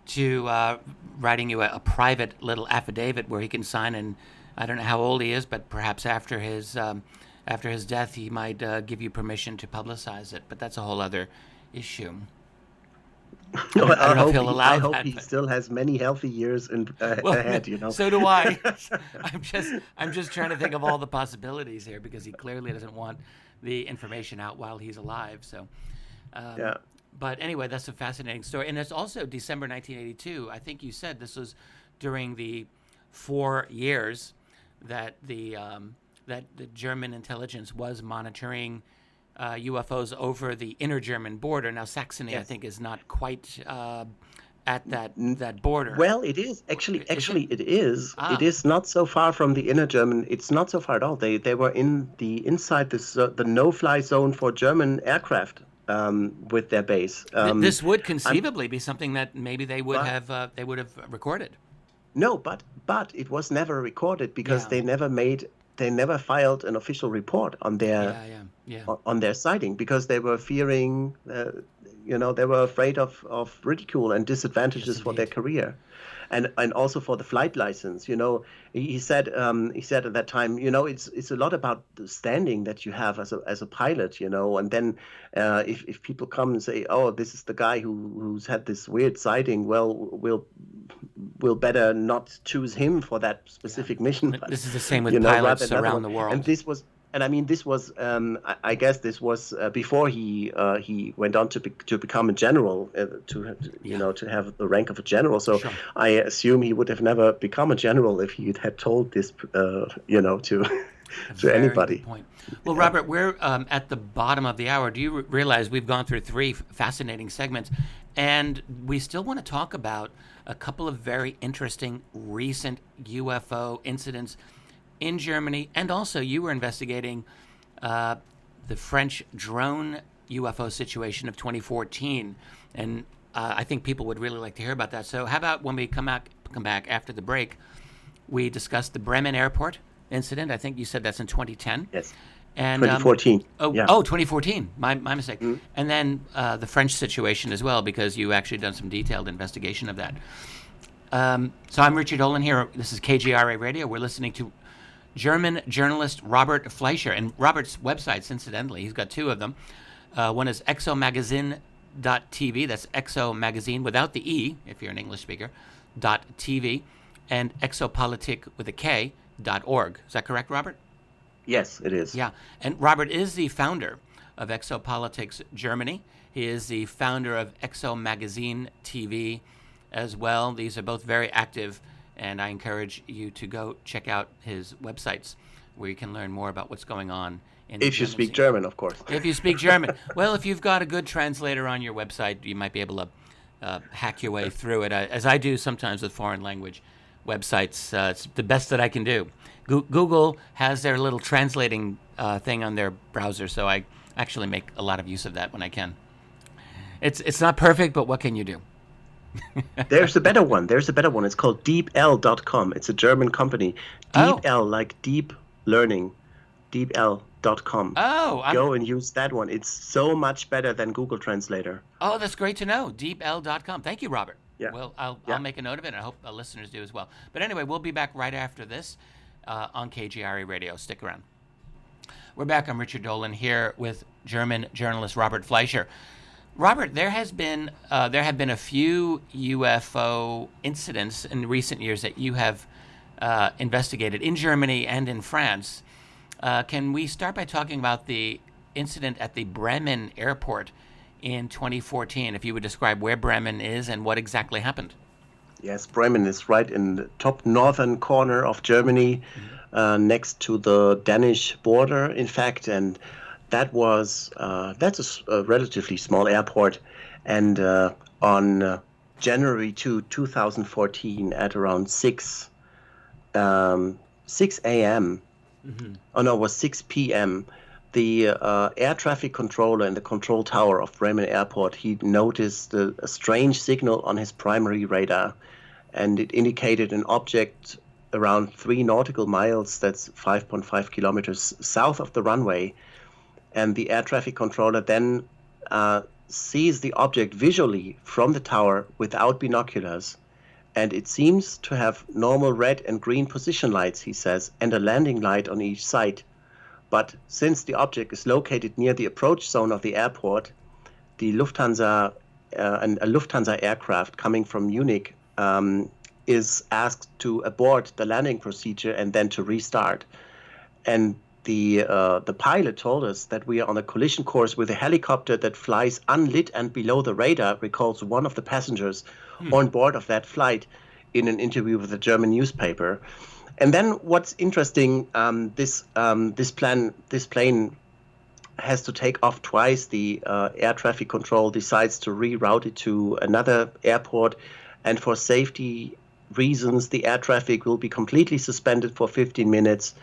to writing you a private little affidavit where he can sign. And I don't know how old he is, but perhaps after his death, he might give you permission to publicize it. But that's a whole other issue. I don't know if he'll allow I hope that. he But still has many healthy years well, ahead. so do I. I'm just trying to think of all the possibilities here, because he clearly doesn't want the information out while he's alive. So, Yeah. but anyway, that's a fascinating story. And it's also December 1982. I think you said this was during the 4 years that the German intelligence was monitoring UFOs over the inner German border. Now, Saxony, I Yes. think, is not quite at that border. Well, it is actually. Is it? It is. It Ah, is not so far from the inner German. It's not so far at all. They were inside this the no-fly zone for German aircraft with their base. this would I'm conceivably be something that maybe but they would have recorded. No, but it was never recorded because Yeah, they never filed an official report on their yeah. sighting, because they were fearing, they were afraid of ridicule and Yes, disadvantages for their indeed. career, and also for the flight license. He said at that time, it's a lot about the standing that you have as a pilot, and then if people come and say, oh, this is the guy who's had this weird sighting, well, we'll better not choose him for that Yeah. specific mission. But This is the same with pilots rather another around one. the And world. this was, and I mean, this was, I guess this was before he went on to become a general, Yeah, to have the rank of a general. So sure. I assume he would have never become a general if he had told this, to A to very good anybody. point. Well, Robert, we're at the bottom of the hour. Do you realize we've gone through 3 fascinating segments, and we still want to talk about a couple of very interesting recent UFO incidents in Germany, and also you were investigating uh, the French drone UFO situation of 2014, and I think people would really like to hear about that. So, how about when we come back after the break, we discuss the Bremen Airport incident. I think you said that's in 2010. Yes, And 2014. Yeah. 2014. My mistake. Mm. And then the French situation as well, because you actually done some detailed investigation of that. So I'm Richard Dolan here. This is KGRA Radio. We're listening to German journalist Robert Fleischer. And Robert's websites, incidentally, he's got 2 of them. One is exomagazine.tv. That's Exo Magazine without the E, if you're an English speaker, .tv. And exopolitik with a K, .org. Is that correct, Robert? Yes, it is. Yeah. And Robert is the founder of Exopolitics Germany. He is the founder of Exo Magazine TV as well. These are both very active, and I encourage you to go check out his websites where you can learn more about what's going on in the If you German speak scene. German, of course. If you speak German. Well, if you've got a good translator on your website, you might be able to hack your way through it, as I do sometimes with foreign language websites. It's the best that I can do. Google has their little translating thing on their browser, so I actually make a lot of use of that when I can. It's not perfect, but what can you do? There's a better one. It's called deepl.com. It's a German company. Oh, DeepL, like deep learning. deepl.com. oh, Go and use that one. It's so much better than Google Translator. oh, that's great to know. Deepl.com. Thank you, Robert. Yeah. Well, I'll Yeah. make a note of it, and I hope listeners do as well. But anyway, we'll be back right after this. on KGRA Radio. Stick around. We're back. I'm Richard Dolan here with German journalist Robert Fleischer. Robert, there have been a few UFO incidents in recent years that you have investigated in Germany and in France. Can we start by talking about the incident at the Bremen airport in 2014? If you would describe where Bremen is and what exactly happened. Yes, Bremen is right in the top northern corner of Germany, next to the Danish border, in fact, and that's a relatively small airport. And on January 2, 2014, at around 6 a.m., oh no, it was 6 p.m., the air traffic controller in the control tower of Bremen Airport, he noticed a strange signal on his primary radar, and it indicated an object around 3 nautical miles, that's 5.5 kilometers south of the runway. And the air traffic controller then sees the object visually from the tower without binoculars. And it seems to have normal red and green position lights, he says, and a landing light on each side. But since the object is located near the approach zone of the airport, the Lufthansa and a Lufthansa aircraft coming from Munich is asked to abort the landing procedure and then to restart. And the pilot told us that we are on a collision course with a helicopter that flies unlit and below the radar, recalls one of the passengers on board of that flight in an interview with a German newspaper. And then what's interesting, this plane has to take off twice. The air traffic control decides to reroute it to another airport, and for safety reasons, the air traffic will be completely suspended for 15 minutes.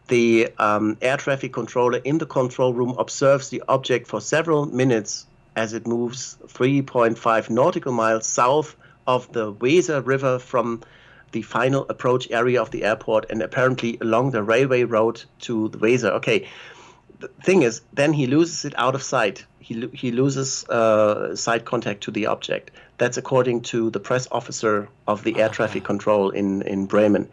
The air traffic controller in the control room observes the object for several minutes as it moves 3.5 nautical miles south of the Weser River from the final approach area of the airport and apparently along the railway road to the Weser. Okay, the thing is, then he loses it out of sight. He loses sight contact to the object. That's according to the press officer of the air traffic control in Bremen.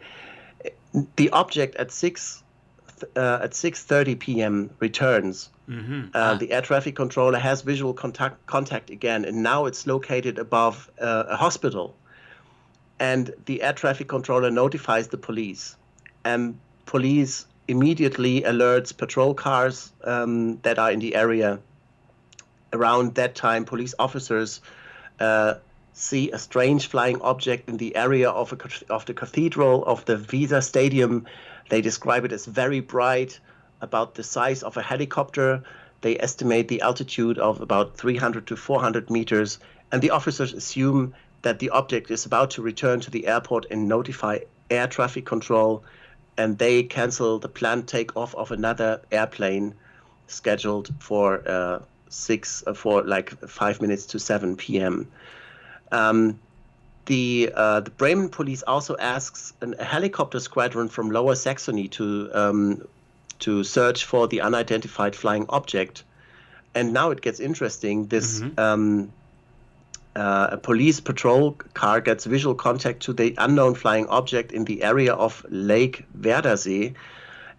The object at 6:30 p.m. returns. The air traffic controller has visual contact again, and now it's located above a hospital. And the air traffic controller notifies the police, and police immediately alerts patrol cars that are in the area. Around that time, police officers see a strange flying object in the area of the cathedral of the Weser Stadium. They describe it as very bright, about the size of a helicopter. They estimate the altitude of about 300 to 400 meters, and the officers assume that the object is about to return to the airport and notify air traffic control, and they cancel the planned takeoff of another airplane scheduled for 5 minutes to 7 p.m. The Bremen police also asks a helicopter squadron from Lower Saxony to search for the unidentified flying object. And now it gets interesting. This a police patrol car gets visual contact to the unknown flying object in the area of Lake Werdersee,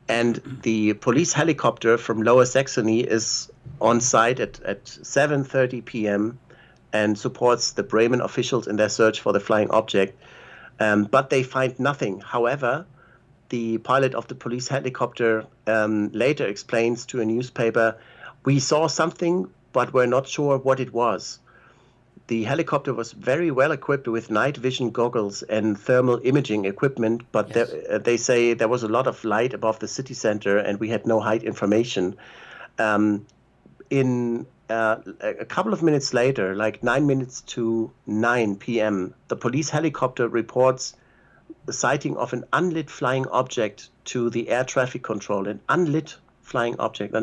and the police helicopter from Lower Saxony is on site at 7:30 p.m. and supports the Bremen officials in their search for the flying object. But they find nothing. However, the pilot of the police helicopter later explains to a newspaper, "We saw something, but we're not sure what it was." The helicopter was very well equipped with night vision goggles and thermal imaging equipment, but yes, they say there was a lot of light above the city center and we had no height information. A couple of minutes later, like 9 minutes to 9 p.m., the police helicopter reports the sighting of an unlit flying object to the air traffic control. An unlit flying object,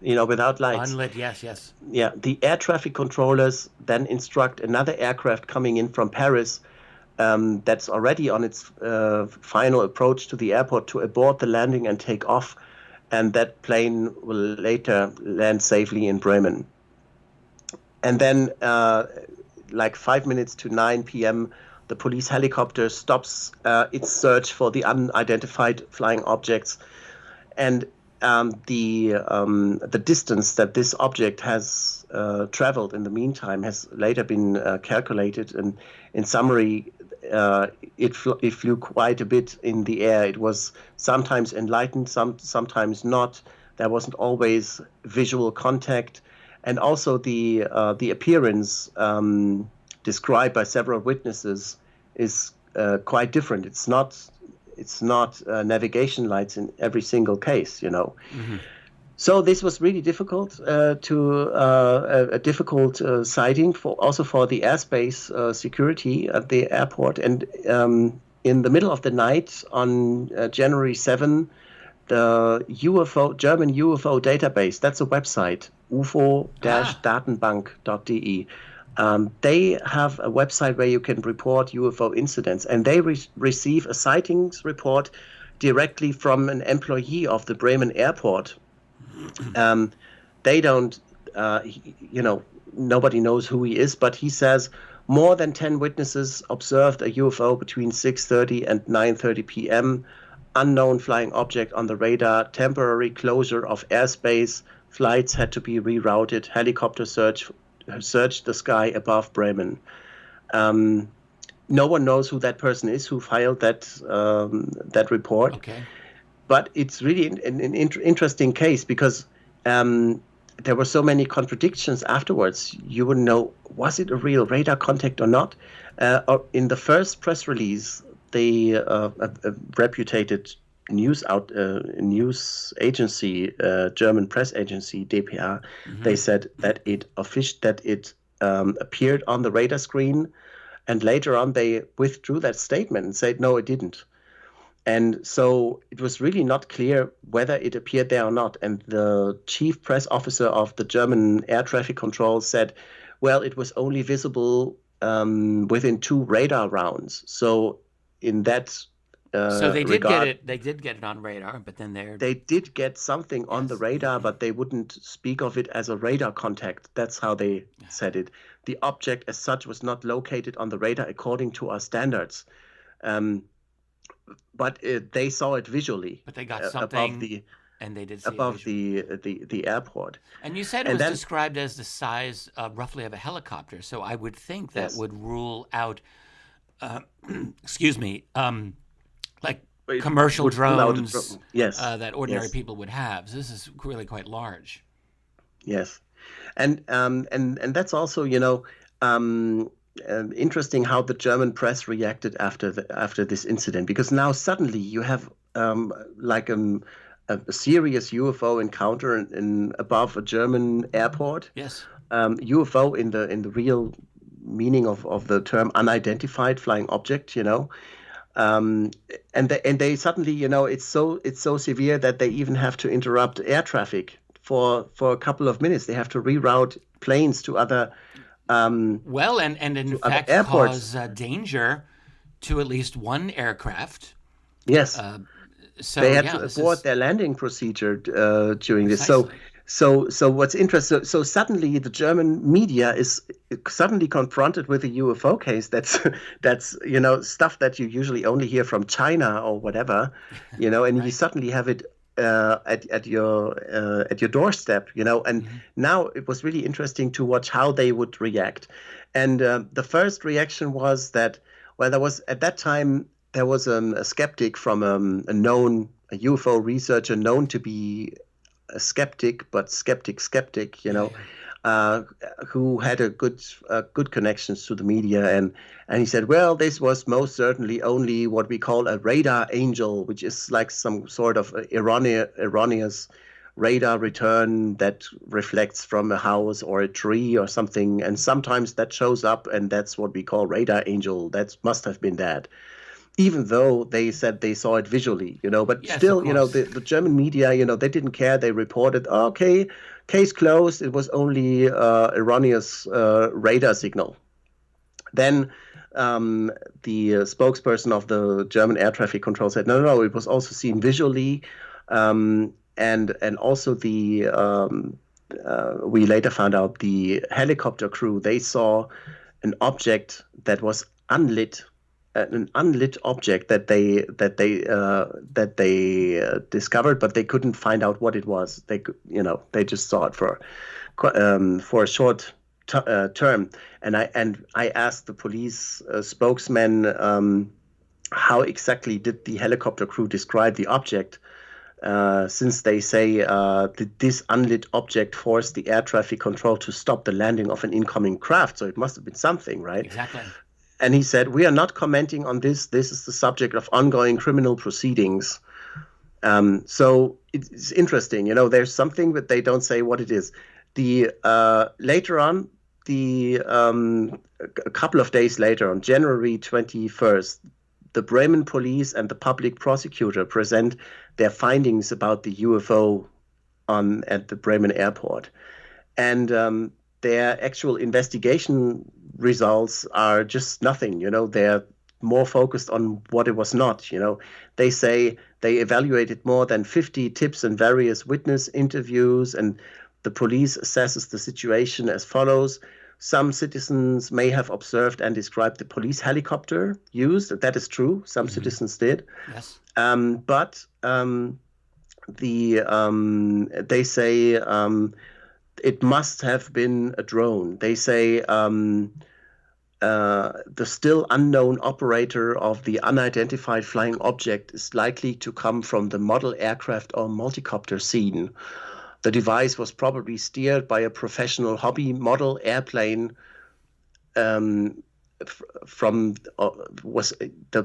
without lights. Unlit, yes. Yeah, the air traffic controllers then instruct another aircraft coming in from Paris that's already on its final approach to the airport to abort the landing and take off. And that plane will later land safely in Bremen. And then, 5 minutes to 9 p.m., the police helicopter stops its search for the unidentified flying objects, and the distance that this object has traveled in the meantime has later been calculated. And in summary, it flew quite a bit in the air. It was sometimes enlightened, sometimes not. There wasn't always visual contact, and also the appearance described by several witnesses is quite different. It's not navigation lights in every single case, you know. Mm-hmm. So this was really difficult a difficult sighting for the airspace security at the airport. And in the middle of the night on January 7, the German UFO database, that's a website, ufo-datenbank.de. They have a website where you can report UFO incidents, and they receive a sightings report directly from an employee of the Bremen airport. They don't, nobody knows who he is, but he says more than 10 witnesses observed a UFO between 6:30 and 9:30 p.m., unknown flying object on the radar, temporary closure of airspace, flights had to be rerouted, helicopter searched the sky above Bremen. No one knows who that person is who filed that report. Okay. But it's really an interesting case because there were so many contradictions afterwards. You wouldn't know, was it a real radar contact or not? In the first press release, a reputed news agency, German press agency, DPA, Mm-hmm. they said that it appeared on the radar screen, and later on they withdrew that statement and said no, it didn't. And so it was really not clear whether it appeared there or not. And the chief press officer of the German air traffic control said, well, it was only visible within 2 radar rounds. So in that so they did regard, get it. They did get it on radar, but then they did get something on the Yes. radar, but they wouldn't speak of it as a radar contact. That's how they said it. The object as such was not located on the radar according to our standards. But they saw it visually. But they got above something, and they did see it above visually. the airport. And you said it And was then- described as the size roughly of a helicopter. So I would think that Yes. would rule out, excuse me, like It commercial would rule out a drones yes, that ordinary yes. people would have. So this is really quite large. Yes, and that's also, interesting how the German press reacted after this incident, because now suddenly you have a serious UFO encounter above a German airport. Yes. UFO in the real meaning of the term unidentified flying object, and they suddenly, it's so severe that they even have to interrupt air traffic for a couple of minutes. They have to reroute planes to other Well, and in fact airports. cause danger to at least one aircraft. Yes, So they had yeah, to this abort is their landing procedure during this. precisely. So what's interesting? So suddenly the German media is suddenly confronted with a UFO case that's stuff that you usually only hear from China or whatever, and you Right. suddenly have it at your doorstep, and Mm-hmm. now it was really interesting to watch how they would react. And the first reaction was that, well, at that time there was a skeptic from a UFO researcher known to be a skeptic, but skeptic, who had a good connections to the media, and he said, well, this was most certainly only what we call a radar angel, which is like some sort of erroneous radar return that reflects from a house or a tree or something, and sometimes that shows up, and that's what we call radar angel. That must have been that. Even though they said they saw it visually, but Yes, still, of course. the German media, they didn't care. They reported, okay, case closed. It was only erroneous radar signal. Then the spokesperson of the German air traffic control said, no, it was also seen visually, and also we later found out the helicopter crew, they saw an object that was unlit an unlit object that they discovered, but they couldn't find out what it was. They just saw it for a short term. And I asked the police spokesman, how exactly did the helicopter crew describe the object? Since they say that this unlit object forced the air traffic control to stop the landing of an incoming craft, so it must have been something, right? Exactly. And he said, "We are not commenting on this. This is the subject of ongoing criminal proceedings." So it's interesting. There's something, but they don't say what it is. Later on, a couple of days later, on January 21st, the Bremen police and the public prosecutor present their findings about the UFO at the Bremen airport. And their actual investigation results are just nothing. They're more focused on what it was not. They say they evaluated more than 50 tips and various witness interviews, and the police assesses the situation as follows. Some citizens may have observed and described the police helicopter used. That is true. Some citizens did. Yes. But they say it must have been a drone. They say the still unknown operator of the unidentified flying object is likely to come from the model aircraft or multicopter scene. The device was probably steered by a professional hobby model airplane. The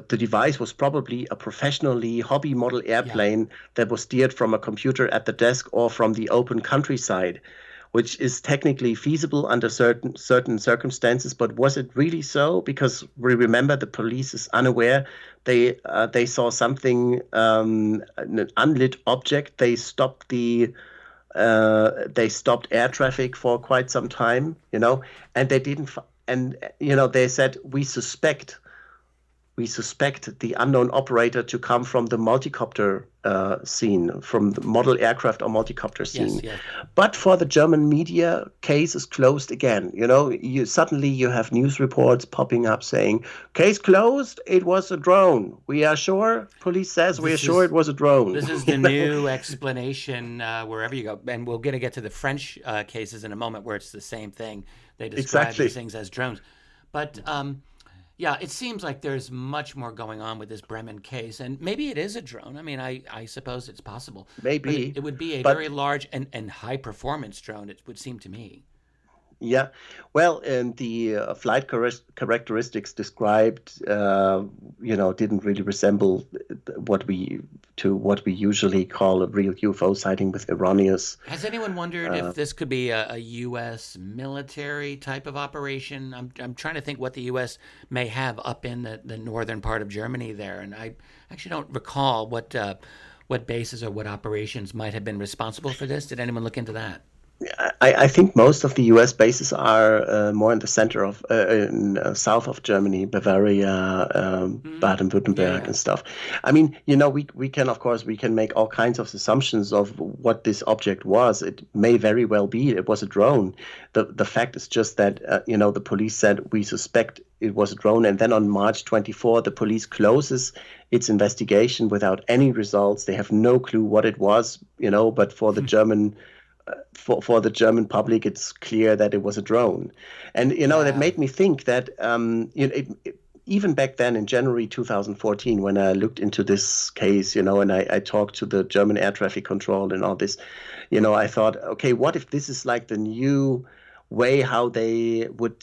device was probably a professionally hobby model airplane that was steered from a computer at the desk or from the open countryside, which is technically feasible under certain circumstances. But was it really so? Because we remember the police is unaware. They saw something, an unlit object. They stopped air traffic for quite some time, and they didn't. They said, we suspect the unknown operator to come from the multicopter scene, from the model aircraft or multicopter scene. Yes. But for the German media, case is closed again. Suddenly you have news reports popping up saying, case closed, it was a drone. We are sure, police says, we are sure it was a drone. This is the new explanation wherever you go. And we're going to get to the French cases in a moment where it's the same thing. They describe these things as drones. But yeah, it seems like there's much more going on with this Bremen case. And maybe it is a drone. I mean, I suppose it's possible. Maybe. But it would be a very large and high-performance drone, it would seem to me. Yeah, well, and the flight characteristics described, didn't really resemble what we usually call a real UFO sighting with erroneous. Has anyone wondered if this could be a U.S. military type of operation? I'm trying to think what the U.S. may have up in the northern part of Germany there, and I actually don't recall what bases or what operations might have been responsible for this. Did anyone look into that? I think most of the U.S. bases are more in the center of, south of Germany, Bavaria, Baden-Württemberg, and stuff. I mean, we can make all kinds of assumptions of what this object was. It may very well be it was a drone. The fact is just that the police said we suspect it was a drone, and then on March 24, the police closes its investigation without any results. They have no clue what it was, but for the German. For the German public, it's clear that it was a drone. And, that made me think that, even back then in January 2014, when I looked into this case, and I talked to the German air traffic control and all this, I thought, okay, what if this is like the new way how they would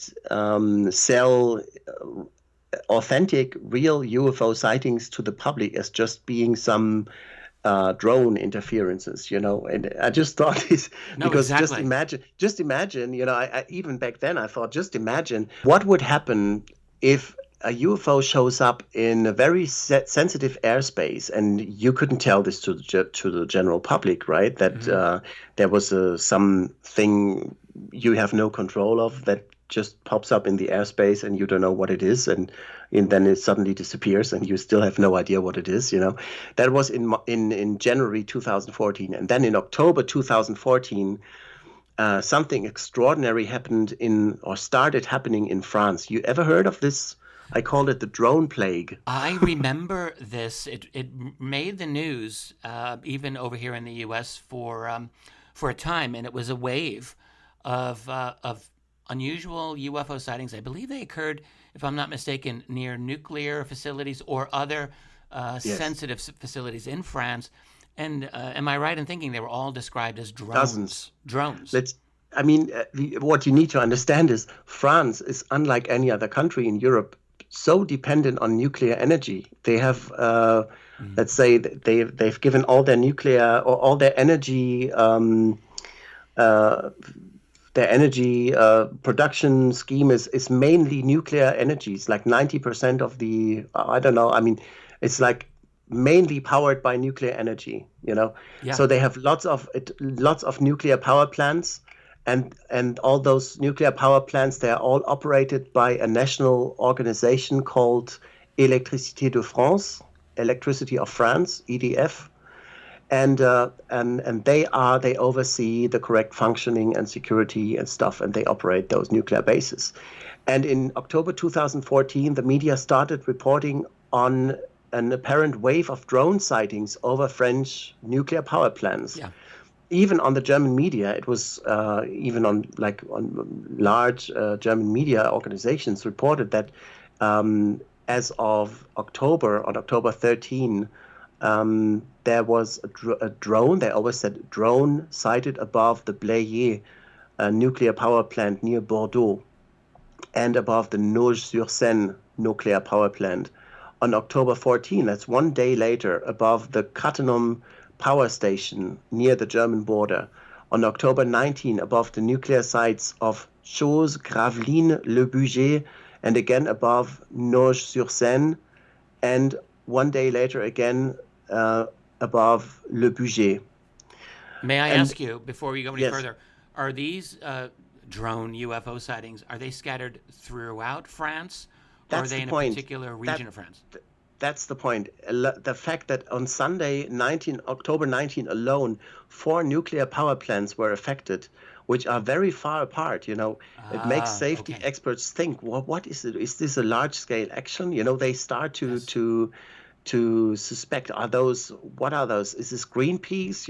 sell authentic, real UFO sightings to the public as just being some drone interferences, and I just thought this because exactly. just imagine, I even back then I thought, just imagine what would happen if a UFO shows up in a very sensitive airspace, and you couldn't tell this to the general public, right? That there was something you have no control of that just pops up in the airspace, and you don't know what it is, and then it suddenly disappears, and you still have no idea what it is. That was in January 2014, and then in October 2014, something extraordinary happened started happening in France. You ever heard of this I called it the drone plague. I remember this. It made the news, even over here in the U.S. For a time, and it was a wave of unusual UFO sightings. I believe they occurred, if I'm not mistaken, near nuclear facilities or other Yes, sensitive facilities in France. And am I right in thinking they were all described as drones? dozens. Drones. Let's. I mean, what you need to understand is France is unlike any other country in Europe, so dependent on nuclear energy. They have, Mm. let's say, they've given all their nuclear or all uh, their energy production scheme is mainly nuclear energies. Like 90% of the, I don't know. I mean, it's like mainly powered by nuclear energy. Yeah. So they have lots of nuclear power plants, and all those nuclear power plants, they are all operated by a national organization called Électricité de France, Electricity of France, EDF, and they oversee the correct functioning and security and stuff, and they operate those nuclear bases. And in October 2014, the media started reporting on an apparent wave of drone sightings over French nuclear power plants. Yeah. Even on the German media, it was even on large German media organizations reported that as of October, on October 13, there was a drone. They always said drone sighted above the Blayais nuclear power plant near Bordeaux and above the Nogent-sur-Seine nuclear power plant. On October 14, that's one day later, above the Cattenom power station near the German border. On October 19, above the nuclear sites of Chooz, Gravelines, Le Bugey, and again above Nogent-sur-Seine, and one day later again above Le Bugey. May I And ask you, before we go any yes, further, are these drone UFO sightings, are they scattered throughout France, or are that's they the in a point. particular That region of France? that's the point. The fact that on Sunday, October 19 alone, 4 nuclear power plants were affected, which are very far apart. It makes Ah, safety okay. experts think, well, what is it? Is this a large-scale action? They start to Yes. to to suspect, what are those? Is this Greenpeace?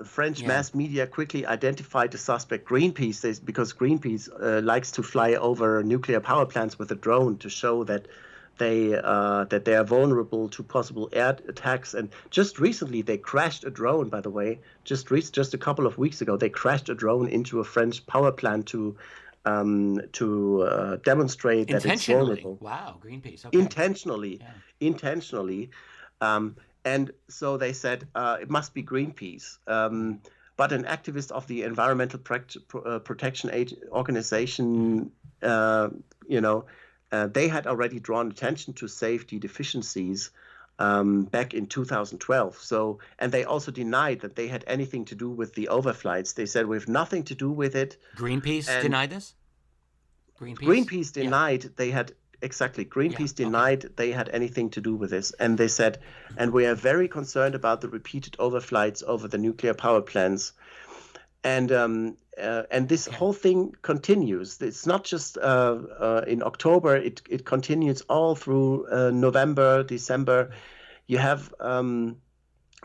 French Yeah. mass media quickly identified the suspect Greenpeace, because Greenpeace likes to fly over nuclear power plants with a drone to show that they are vulnerable to possible air attacks. And just recently, they crashed a drone. By the way, just a couple of weeks ago, they crashed a drone into a French power plant to demonstrate that it's Intentionally. vulnerable Wow, Greenpeace. Okay. intentionally, Yeah. intentionally. And so they said it must be Greenpeace. Mm-hmm. But an activist of the Environmental Protection Mm-hmm. Organization, they had already drawn attention to safety deficiencies back in 2012. So, and they also denied that they had anything to do with the overflights. They said we have nothing to do with it. Greenpeace And denied this? Greenpeace? Greenpeace Yeah. denied they had exactly. Yeah. Greenpeace Okay. denied they had anything to do with this, and they said, and we are very concerned about the repeated overflights over the nuclear power plants, and this Okay. whole thing continues. It's not just in October. It continues all through November, December. You have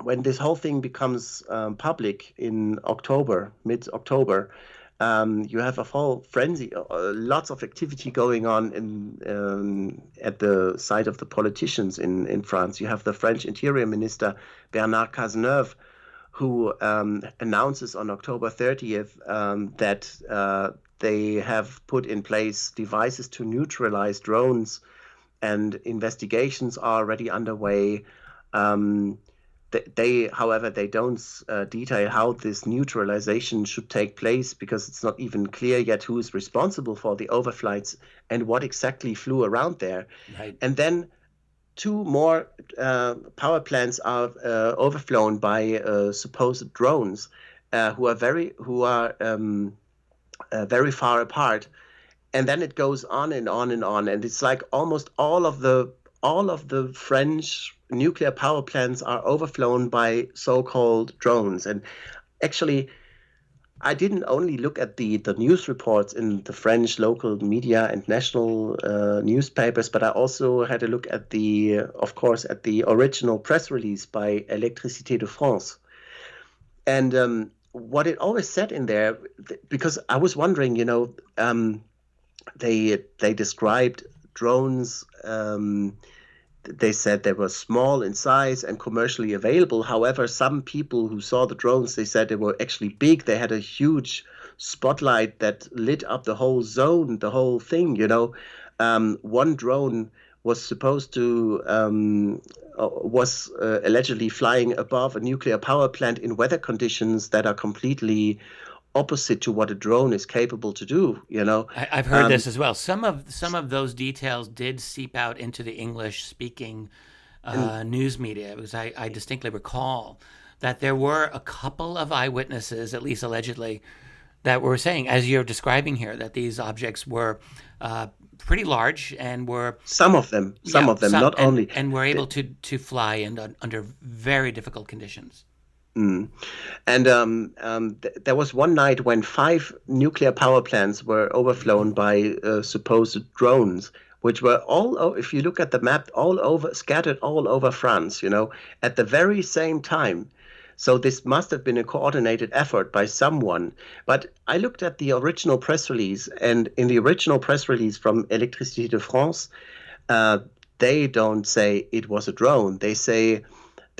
when this whole thing becomes public in October, mid-October, you have a whole frenzy, lots of activity going on at the side of the politicians in France. You have the French Interior Minister Bernard Cazeneuve, who announces on October 30th that they have put in place devices to neutralize drones, and investigations are already underway. Um, However, they don't detail how this neutralization should take place, because it's not even clear yet who is responsible for the overflights and what exactly flew around there. Right. And then 2 more power plants are overflown by supposed drones who are very far apart, and then it goes on and on and on, and it's like almost all of the French nuclear power plants are overflown by so-called drones. And actually, I didn't only look at the news reports in the French local media and national newspapers, but I also had a look at of course, at the original press release by Électricité de France. And what it always said in there, because I was wondering, they described drones. They said they were small in size and commercially available. However, some people who saw the drones, they said they were actually big. They had a huge spotlight that lit up the whole zone, the whole thing. One drone was supposed to was allegedly flying above a nuclear power plant in weather conditions that are completely opposite to what a drone is capable to do. I've heard this as well. Some of those details did seep out into the English-speaking news media, because I distinctly recall that there were a couple of eyewitnesses, at least allegedly, that were saying, as you're describing here, that these objects were pretty large and were some of them, not only, and were able to fly under very difficult conditions. Mm. And there was one night when 5 nuclear power plants were overflown by supposed drones, which were if you look at the map, scattered all over France, at the very same time. So this must have been a coordinated effort by someone. But I looked at the original press release, and in the original press release from Électricité de France, they don't say it was a drone. They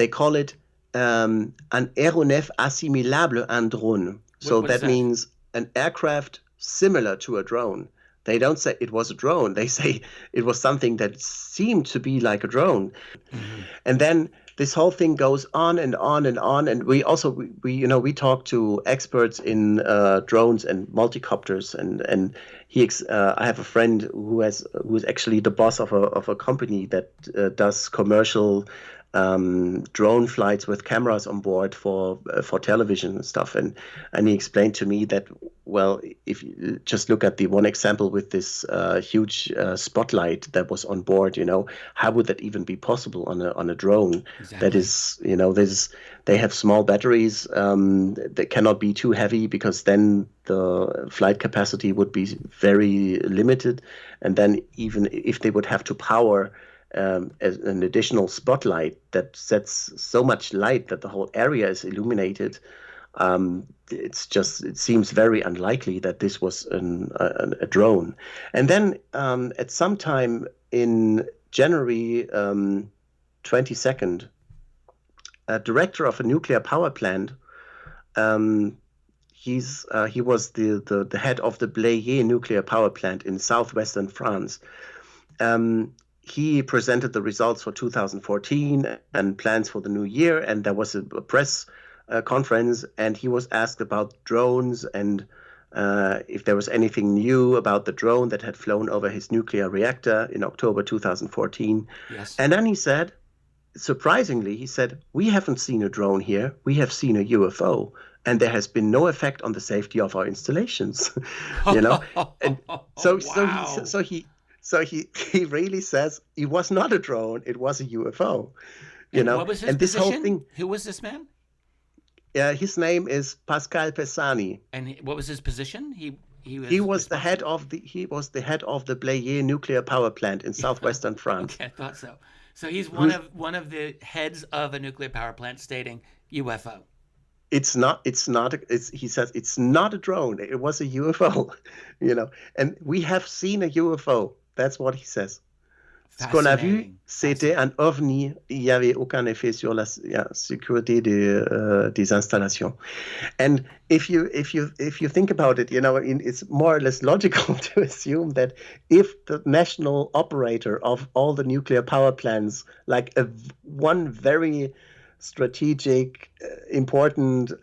call it an aéronef assimilable à un drone. So that means an aircraft similar to a drone. They don't say it was a drone. They say it was something that seemed to be like a drone. Mm-hmm. And then this whole thing goes on and on and on. And we also we talk to experts in drones and multicopters. And I have a friend who is actually the boss of a company that does commercial drone flights with cameras on board for television and stuff, and he explained to me that, well, if you just look at the one example with this huge spotlight that was on board, how would that even be possible on a drone? Exactly. That is, they have small batteries that cannot be too heavy, because then the flight capacity would be very limited, and then even if they would have to power as an additional spotlight that sets so much light that the whole area is illuminated, it seems very unlikely that this was a drone. And then at some time in January 22nd, a director of a nuclear power plant, he was the head of the Blayais nuclear power plant in southwestern France. He presented the results for 2014 and plans for the new year, and there was a press conference, and he was asked about drones and if there was anything new about the drone that had flown over his nuclear reactor in October 2014. Yes. And then he said, surprisingly, we haven't seen a drone here, we have seen a UFO, and there has been no effect on the safety of our installations. And so, wow. So he really says it was not a drone; it was a UFO. What was his and this position? Whole thing. Who was this man? His name is Pascal Pessani. And what was his position? He was the head of the Blayais nuclear power plant in southwestern France. Okay, I thought so. So he's one of the heads of a nuclear power plant, stating UFO. He says it's not a drone. It was a UFO, and we have seen a UFO. That's what he says. Ce qu'on a vu, c'était un ovni. Il n'y avait aucun effet sur la sécurité des installations. And if you think about it, it's more or less logical to assume that if the national operator of all the nuclear power plants, like one very strategic, important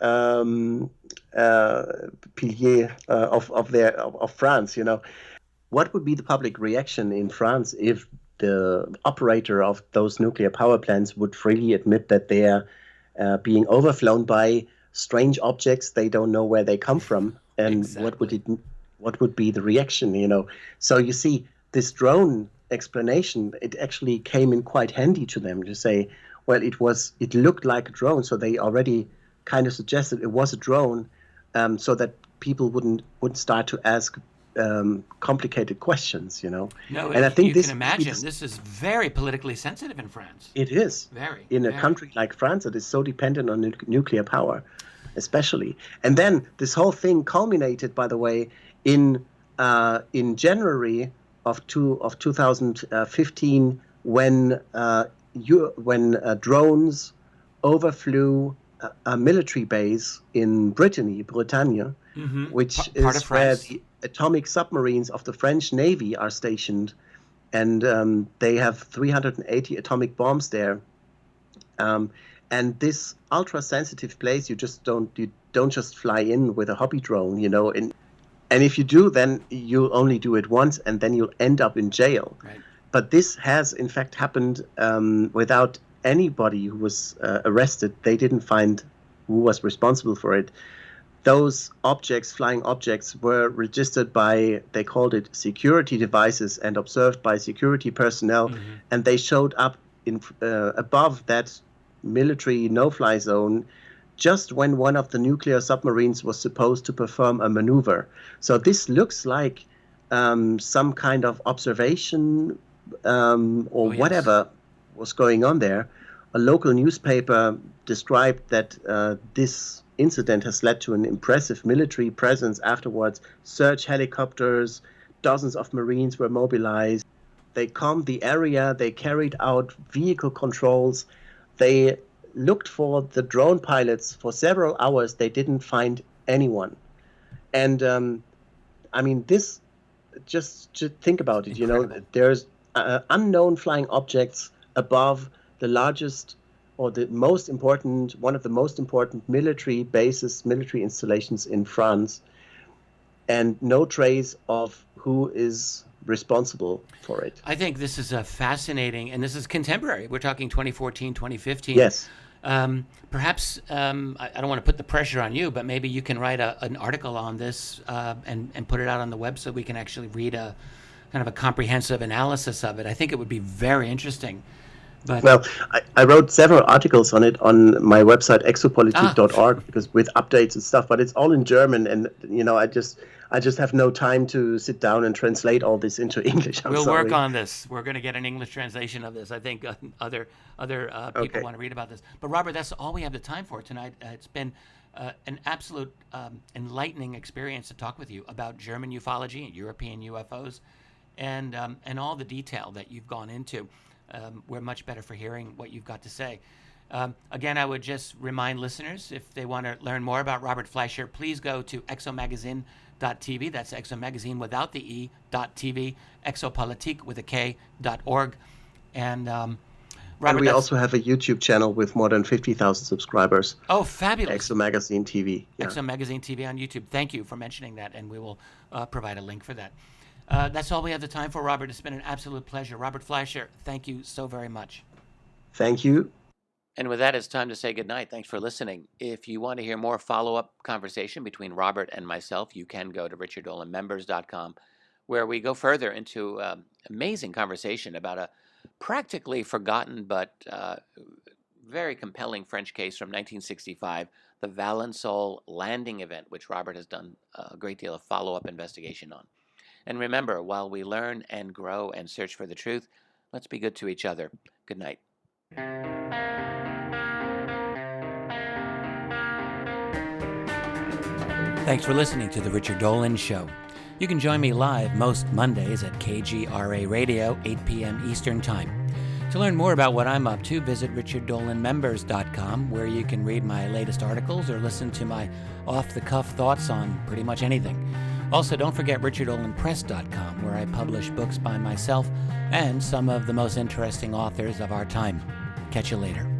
pilier of France, what would be the public reaction in France if the operator of those nuclear power plants would freely admit that they are being overflown by strange objects? They don't know where they come from, and exactly. What would be the reaction? So you see, this drone explanation, it actually came in quite handy to them to say, well, it looked like a drone, so they already kind of suggested it was a drone. so that people wouldn't start to ask complicated questions, No, And I think you this can imagine this is very politically sensitive in France. It is Very in a country like France that is so dependent on nuclear power, especially. And then this whole thing culminated, by the way, in January of 2015 when drones overflew a military base in Bretagne, which Part is of where France. the atomic submarines of the French Navy are stationed, and they have 380 atomic bombs there. And this ultra-sensitive place, you don't just fly in with a hobby drone, and if you do, then you'll only do it once, and then you'll end up in jail. Right. But this has, in fact, happened without anybody who was arrested. They didn't find who was responsible for it. Those objects, flying objects, were registered by, they called it security devices, and observed by security personnel, and they showed up in above that military no-fly zone just when one of the nuclear submarines was supposed to perform a maneuver. So this looks like some kind of observation or whatever was going on there. A local newspaper described that this incident has led to an impressive military presence afterwards. Search helicopters, dozens of Marines were mobilized. They combed the area, they carried out vehicle controls, they looked for the drone pilots for several hours. They didn't find anyone. And this, just think about it. Incredible. There's unknown flying objects above the largest or the most important, one of the most important military bases, military installations in France, and no trace of who is responsible for it. I think this is a fascinating, and this is contemporary. We're talking 2014, 2015. Yes. Perhaps, I don't want to put the pressure on you, but maybe you can write an article on this and put it out on the web so we can actually read a kind of a comprehensive analysis of it. I think it would be very interesting. But, well, I wrote several articles on it on my website, exopolitik.org, because with updates and stuff, but it's all in German, and I just have no time to sit down and translate all this into English. We'll work on this. We're going to get an English translation of this. I think other people want to read about this. But Robert, that's all we have the time for tonight. It's been an absolute enlightening experience to talk with you about German ufology and European UFOs, and all the detail that you've gone into. We're much better for hearing what you've got to say. Again, I would just remind listeners, if they want to learn more about Robert Fleischer, please go to exomagazine.tv. That's exomagazine without the E, .tv, exopolitik with a K.org. And Robert, and we also have a YouTube channel with more than 50,000 subscribers. Oh, fabulous. Exomagazine TV. Yeah. Exomagazine TV on YouTube. Thank you for mentioning that, and we will provide a link for that. That's all we have the time for, Robert. It's been an absolute pleasure. Robert Fleischer, thank you so very much. Thank you. And with that, it's time to say goodnight. Thanks for listening. If you want to hear more follow-up conversation between Robert and myself, you can go to richarddolanmembers.com, where we go further into amazing conversation about a practically forgotten but very compelling French case from 1965, the Valençol landing event, which Robert has done a great deal of follow-up investigation on. And remember, while we learn and grow and search for the truth, let's be good to each other. Good night. Thanks for listening to The Richard Dolan Show. You can join me live most Mondays at KGRA Radio, 8 p.m. Eastern Time. To learn more about what I'm up to, visit richarddolanmembers.com, where you can read my latest articles or listen to my off-the-cuff thoughts on pretty much anything. Also, don't forget richarddolanpress.com, where I publish books by myself and some of the most interesting authors of our time. Catch you later.